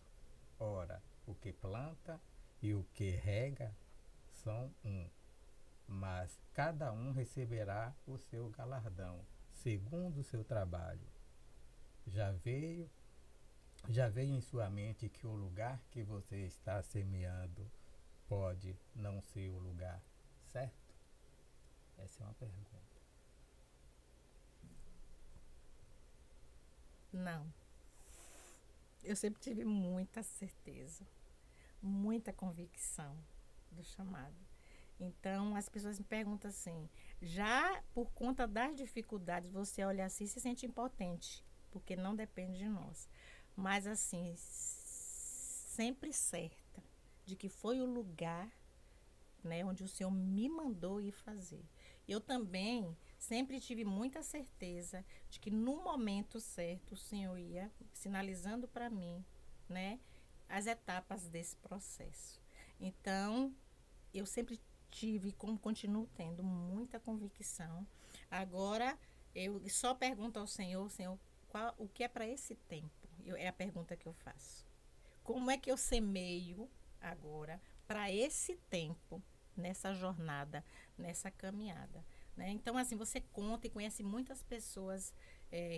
Ora, o que planta e o que rega são um, mas cada um receberá o seu galardão, segundo o seu trabalho. Já veio em sua mente que o lugar que você está semeando pode não ser o lugar certo? Essa é uma pergunta. Não. Eu sempre tive muita certeza, muita convicção do chamado. Então, as pessoas me perguntam assim, já por conta das dificuldades, você olha assim e se sente impotente, porque não depende de nós. Mas, assim, sempre certa de que foi o lugar, né, onde o Senhor me mandou ir fazer. Eu também sempre tive muita certeza de que no momento certo o Senhor ia sinalizando para mim, né, as etapas desse processo. Então, eu sempre tive, como continuo tendo, muita convicção. Agora, eu só pergunto ao Senhor, o que é para esse tempo? É a pergunta que eu faço. Como é que eu semeio agora para esse tempo, nessa jornada, nessa caminhada? Né? Então, assim, você conta e conhece muitas pessoas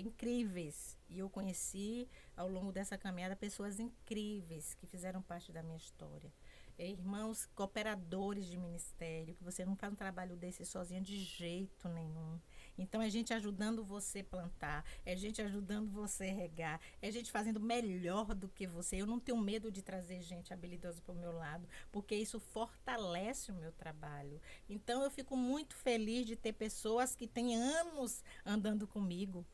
incríveis. E eu conheci, ao longo dessa caminhada, pessoas incríveis que fizeram parte da minha história. Irmãos cooperadores de ministério, que você não faz um trabalho desse sozinha de jeito nenhum. Então, é gente ajudando você plantar, é gente ajudando você regar, é gente fazendo melhor do que você. Eu não tenho medo de trazer gente habilidosa para o meu lado, porque isso fortalece o meu trabalho. Então, eu fico muito feliz de ter pessoas que têm anos andando comigo.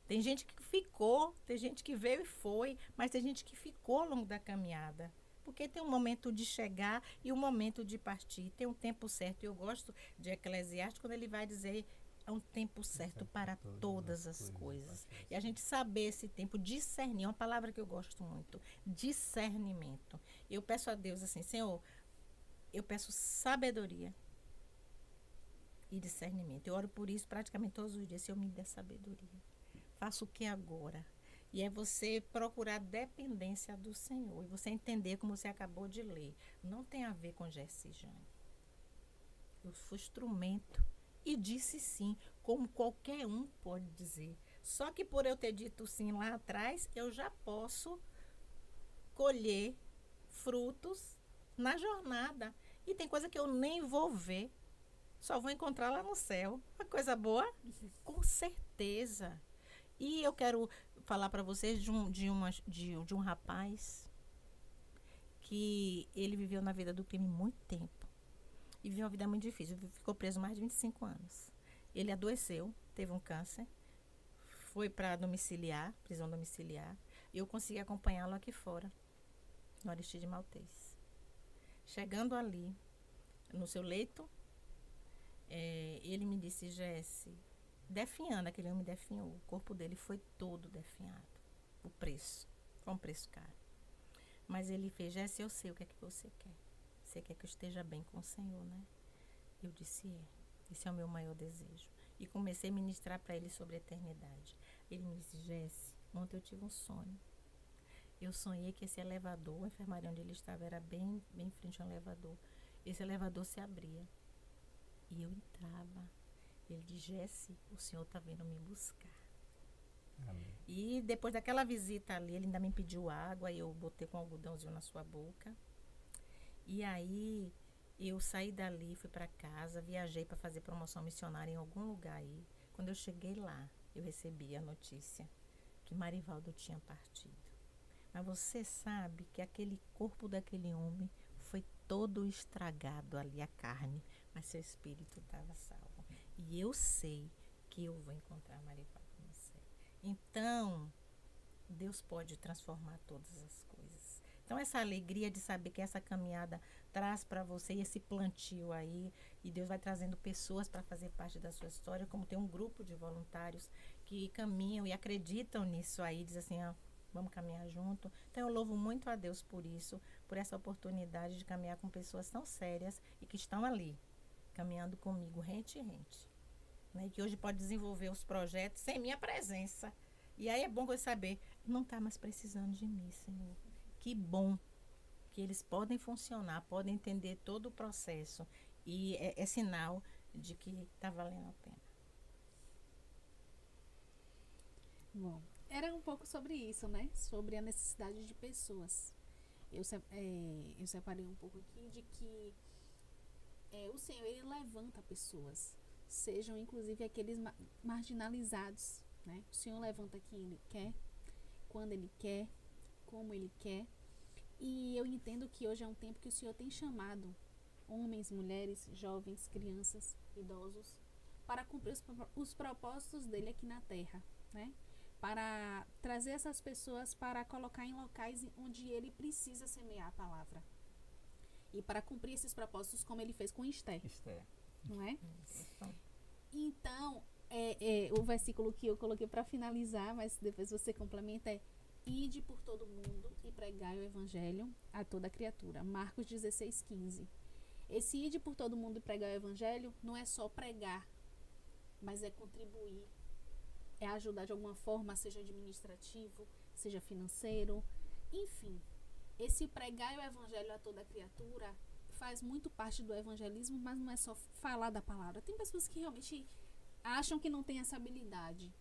Tem gente que ficou, tem gente que veio e foi, mas tem gente que ficou ao longo da caminhada. Porque tem um momento de chegar e um momento de partir. Tem um tempo certo. E eu gosto de Eclesiastes quando ele vai dizer é um tempo certo para todas as coisas. E a gente saber esse tempo, discernir, é uma palavra que eu gosto muito, discernimento. Eu peço a Deus assim, Senhor, eu peço sabedoria e discernimento. Eu oro por isso praticamente todos os dias, Senhor, me dê sabedoria. Faço o que agora? E é você procurar dependência do Senhor. E você entender, como você acabou de ler. Não tem a ver com Jessi e Jane. Eu fui instrumento. E disse sim, como qualquer um pode dizer. Só que por eu ter dito sim lá atrás, eu já posso colher frutos na jornada. E tem coisa que eu nem vou ver. só vou encontrar lá no céu. Uma coisa boa? Com certeza. E eu quero falar para vocês de um rapaz que ele viveu na vida do crime muito tempo. E viveu uma vida muito difícil. Ficou preso mais de 25 anos. Ele adoeceu, teve um câncer, foi para domiciliar, prisão domiciliar. E eu consegui acompanhá-lo aqui fora, no Aristide Maltês. Chegando ali, no seu leito, ele me disse: Jesse, definhando, aquele homem definhou. O corpo dele foi todo definhado. O preço, foi um preço caro. Mas ele fez: Jesse, eu sei o que é que você quer. Você quer que eu esteja bem com o Senhor, né? Eu disse: esse é o meu maior desejo. E comecei a ministrar para ele sobre a eternidade. Ele me disse: Jesse, ontem eu tive um sonho. Eu sonhei que esse elevador, a enfermaria onde ele estava era bem em frente ao elevador. Esse elevador se abria. E eu entrava. Ele disse: Jesse, o Senhor está vindo me buscar. Amém. E depois daquela visita ali, ele ainda me pediu água, e eu botei com um algodãozinho na sua boca. E aí eu saí dali, fui para casa, viajei para fazer promoção missionária em algum lugar aí. Quando eu cheguei lá, eu recebi a notícia que Marivaldo tinha partido. Mas você sabe que aquele corpo daquele homem foi todo estragado ali, a carne, mas seu espírito estava salvo. E eu sei que eu vou encontrar Marivaldo no céu. Então, Deus pode transformar todas as coisas. Então, essa alegria de saber que essa caminhada traz para você esse plantio aí, e Deus vai trazendo pessoas para fazer parte da sua história, como tem um grupo de voluntários que caminham e acreditam nisso aí, diz assim: vamos caminhar junto. Então, eu louvo muito a Deus por isso, por essa oportunidade de caminhar com pessoas tão sérias e que estão ali, caminhando comigo, rente e rente. Né? E que hoje pode desenvolver os projetos sem minha presença. E aí é bom você saber: não está mais precisando de mim, Senhor. Que bom que eles podem funcionar, podem entender todo o processo. E é sinal de que está valendo a pena. Bom, era um pouco sobre isso, né? Sobre a necessidade de pessoas. Eu separei um pouco aqui de que o Senhor, ele levanta pessoas, sejam inclusive aqueles marginalizados, né? O Senhor levanta quem Ele quer, quando Ele quer, como Ele quer. E eu entendo que hoje é um tempo que o Senhor tem chamado homens, mulheres, jovens, crianças, idosos, para cumprir os propósitos dele aqui na terra, né? Para trazer essas pessoas para colocar em locais onde ele precisa semear a palavra. E para cumprir esses propósitos como ele fez com Esther. Não é? Então, o versículo que eu coloquei para finalizar, mas depois você complementa, é: ide por todo mundo e pregai o evangelho a toda criatura. Marcos 16:15. Esse ide por todo mundo e pregar o evangelho não é só pregar, mas é contribuir, é ajudar de alguma forma, seja administrativo, seja financeiro, enfim. Esse pregar o evangelho a toda criatura faz muito parte do evangelismo, mas não é só falar da palavra. Tem pessoas que realmente acham que não tem essa habilidade,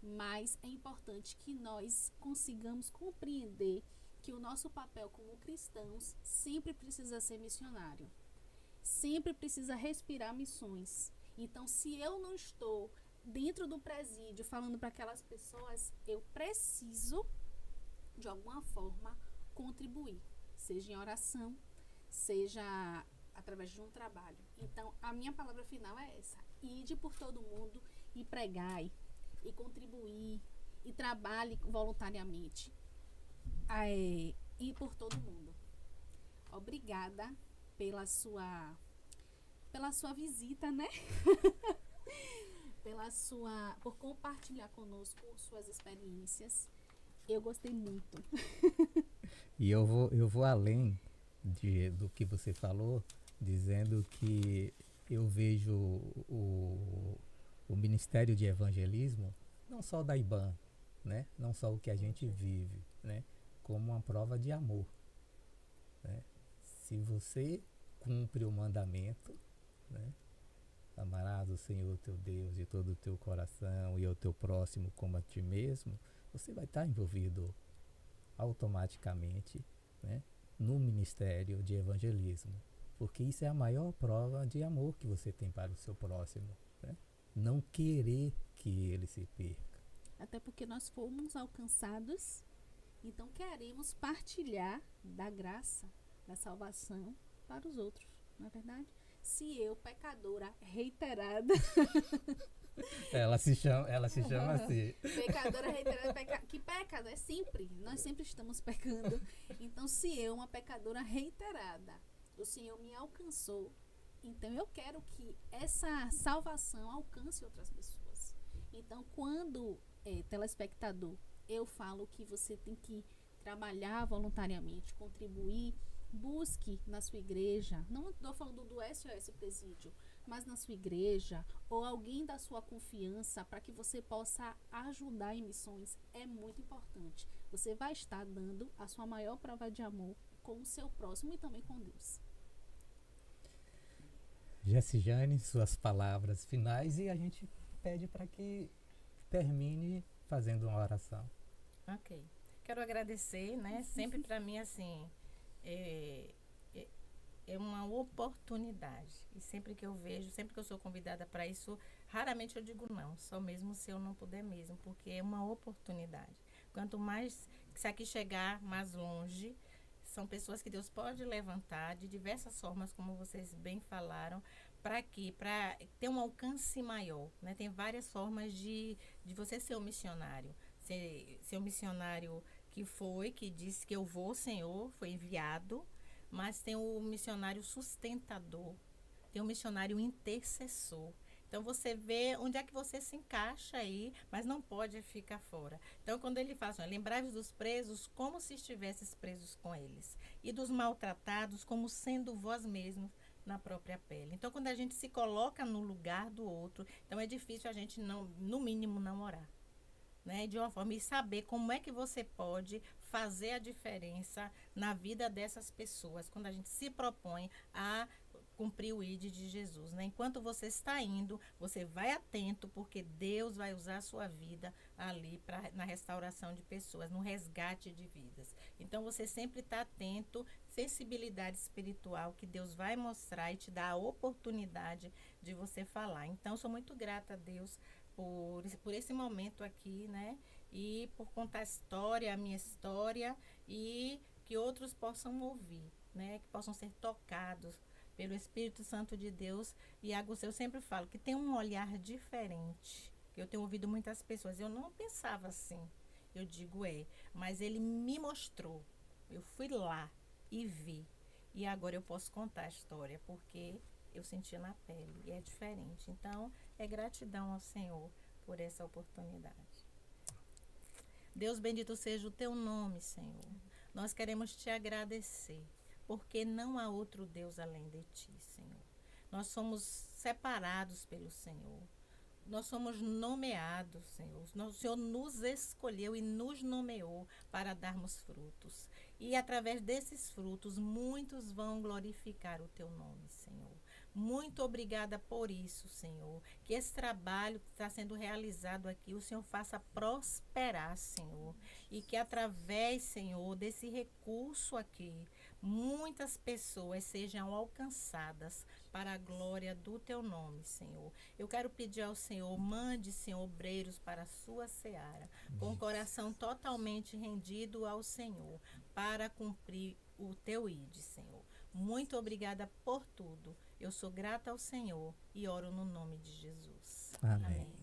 mas é importante que nós consigamos compreender que o nosso papel como cristãos sempre precisa ser missionário, sempre precisa respirar missões. Então, se eu não estou dentro do presídio falando para aquelas pessoas, eu preciso de alguma forma contribuir, seja em oração, seja através de um trabalho. Então, a minha palavra final é essa: ide por todo mundo e pregai, e contribuir, e trabalhe voluntariamente, e por todo mundo. Obrigada pela sua visita, né? Por compartilhar conosco suas experiências. Eu gostei muito. E eu vou além do que você falou, dizendo que eu vejo o Ministério de Evangelismo, não só da IBAN, né? Não só o que a gente vive, né? Como uma prova de amor, né? Se você cumpre o mandamento, né? Amarás o Senhor teu Deus de todo o teu coração e ao teu próximo como a ti mesmo, você vai estar envolvido automaticamente, né, no ministério de evangelismo. Porque isso é a maior prova de amor que você tem para o seu próximo, né? Não querer que ele se perca. Até porque nós fomos alcançados, então queremos partilhar da graça, da salvação para os outros, não é verdade? Se eu, pecadora reiterada, Ela se chama assim. pecadora reiterada, que pecado é sempre, nós sempre estamos pecando. Então, se eu, uma pecadora reiterada, o Senhor me alcançou, então eu quero que essa salvação alcance outras pessoas. Então, quando telespectador, eu falo que você tem que trabalhar voluntariamente, contribuir, busque na sua igreja, não estou falando do SOS Presídio, mas na sua igreja ou alguém da sua confiança para que você possa ajudar em missões, é muito importante. Você vai estar dando a sua maior prova de amor com o seu próximo e também com Deus. Jessijane, suas palavras finais e a gente pede para que termine fazendo uma oração. Ok. Quero agradecer, né? Sempre para mim, assim, é uma oportunidade. E sempre que eu vejo, sempre que eu sou convidada para isso, raramente eu digo não. Só mesmo se eu não puder mesmo, porque é uma oportunidade. Quanto mais, se aqui chegar mais longe, são pessoas que Deus pode levantar de diversas formas, como vocês bem falaram, para quê? Para ter um alcance maior, né? Tem várias formas de você ser um missionário. Ser um missionário que disse que eu vou, Senhor, foi enviado, mas tem o missionário sustentador, tem o missionário intercessor. Então, você vê onde é que você se encaixa aí, mas não pode ficar fora. Então, quando ele fala assim, lembrai-vos dos presos como se estivesses presos com eles, e dos maltratados como sendo vós mesmos na própria pele. Então, quando a gente se coloca no lugar do outro, então é difícil a gente, não, no mínimo, não orar. Né, de uma forma e saber como é que você pode fazer a diferença na vida dessas pessoas quando a gente se propõe a cumprir o ID de Jesus, né? Enquanto você está indo, você vai atento, porque Deus vai usar a sua vida ali na restauração de pessoas, no resgate de vidas. Então você sempre está atento, sensibilidade espiritual que Deus vai mostrar e te dar a oportunidade de você falar. Então sou muito grata a Deus por esse momento aqui, né? E por contar a minha história, e que outros possam ouvir, né? Que possam ser tocados pelo Espírito Santo de Deus. E eu sempre falo que tem um olhar diferente, que eu tenho ouvido muitas pessoas, eu não pensava assim, eu digo mas ele me mostrou, eu fui lá e vi, e agora eu posso contar a história, porque eu sentia na pele, e é diferente. Então, é gratidão ao Senhor por essa oportunidade. Deus bendito seja o teu nome, Senhor. Nós queremos te agradecer, porque não há outro Deus além de ti, Senhor. Nós somos separados pelo Senhor. Nós somos nomeados, Senhor. O Senhor nos escolheu e nos nomeou para darmos frutos. E através desses frutos, muitos vão glorificar o teu nome, Senhor. Muito obrigada por isso, Senhor. Que esse trabalho que está sendo realizado aqui, o Senhor faça prosperar, Senhor. E que através, Senhor, desse recurso aqui, muitas pessoas sejam alcançadas para a glória do teu nome, Senhor. Eu quero pedir ao Senhor, mande, Senhor, obreiros para a sua seara, com o coração totalmente rendido ao Senhor, para cumprir o teu ID, Senhor. Muito obrigada por tudo. Eu sou grata ao Senhor e oro no nome de Jesus. Amém.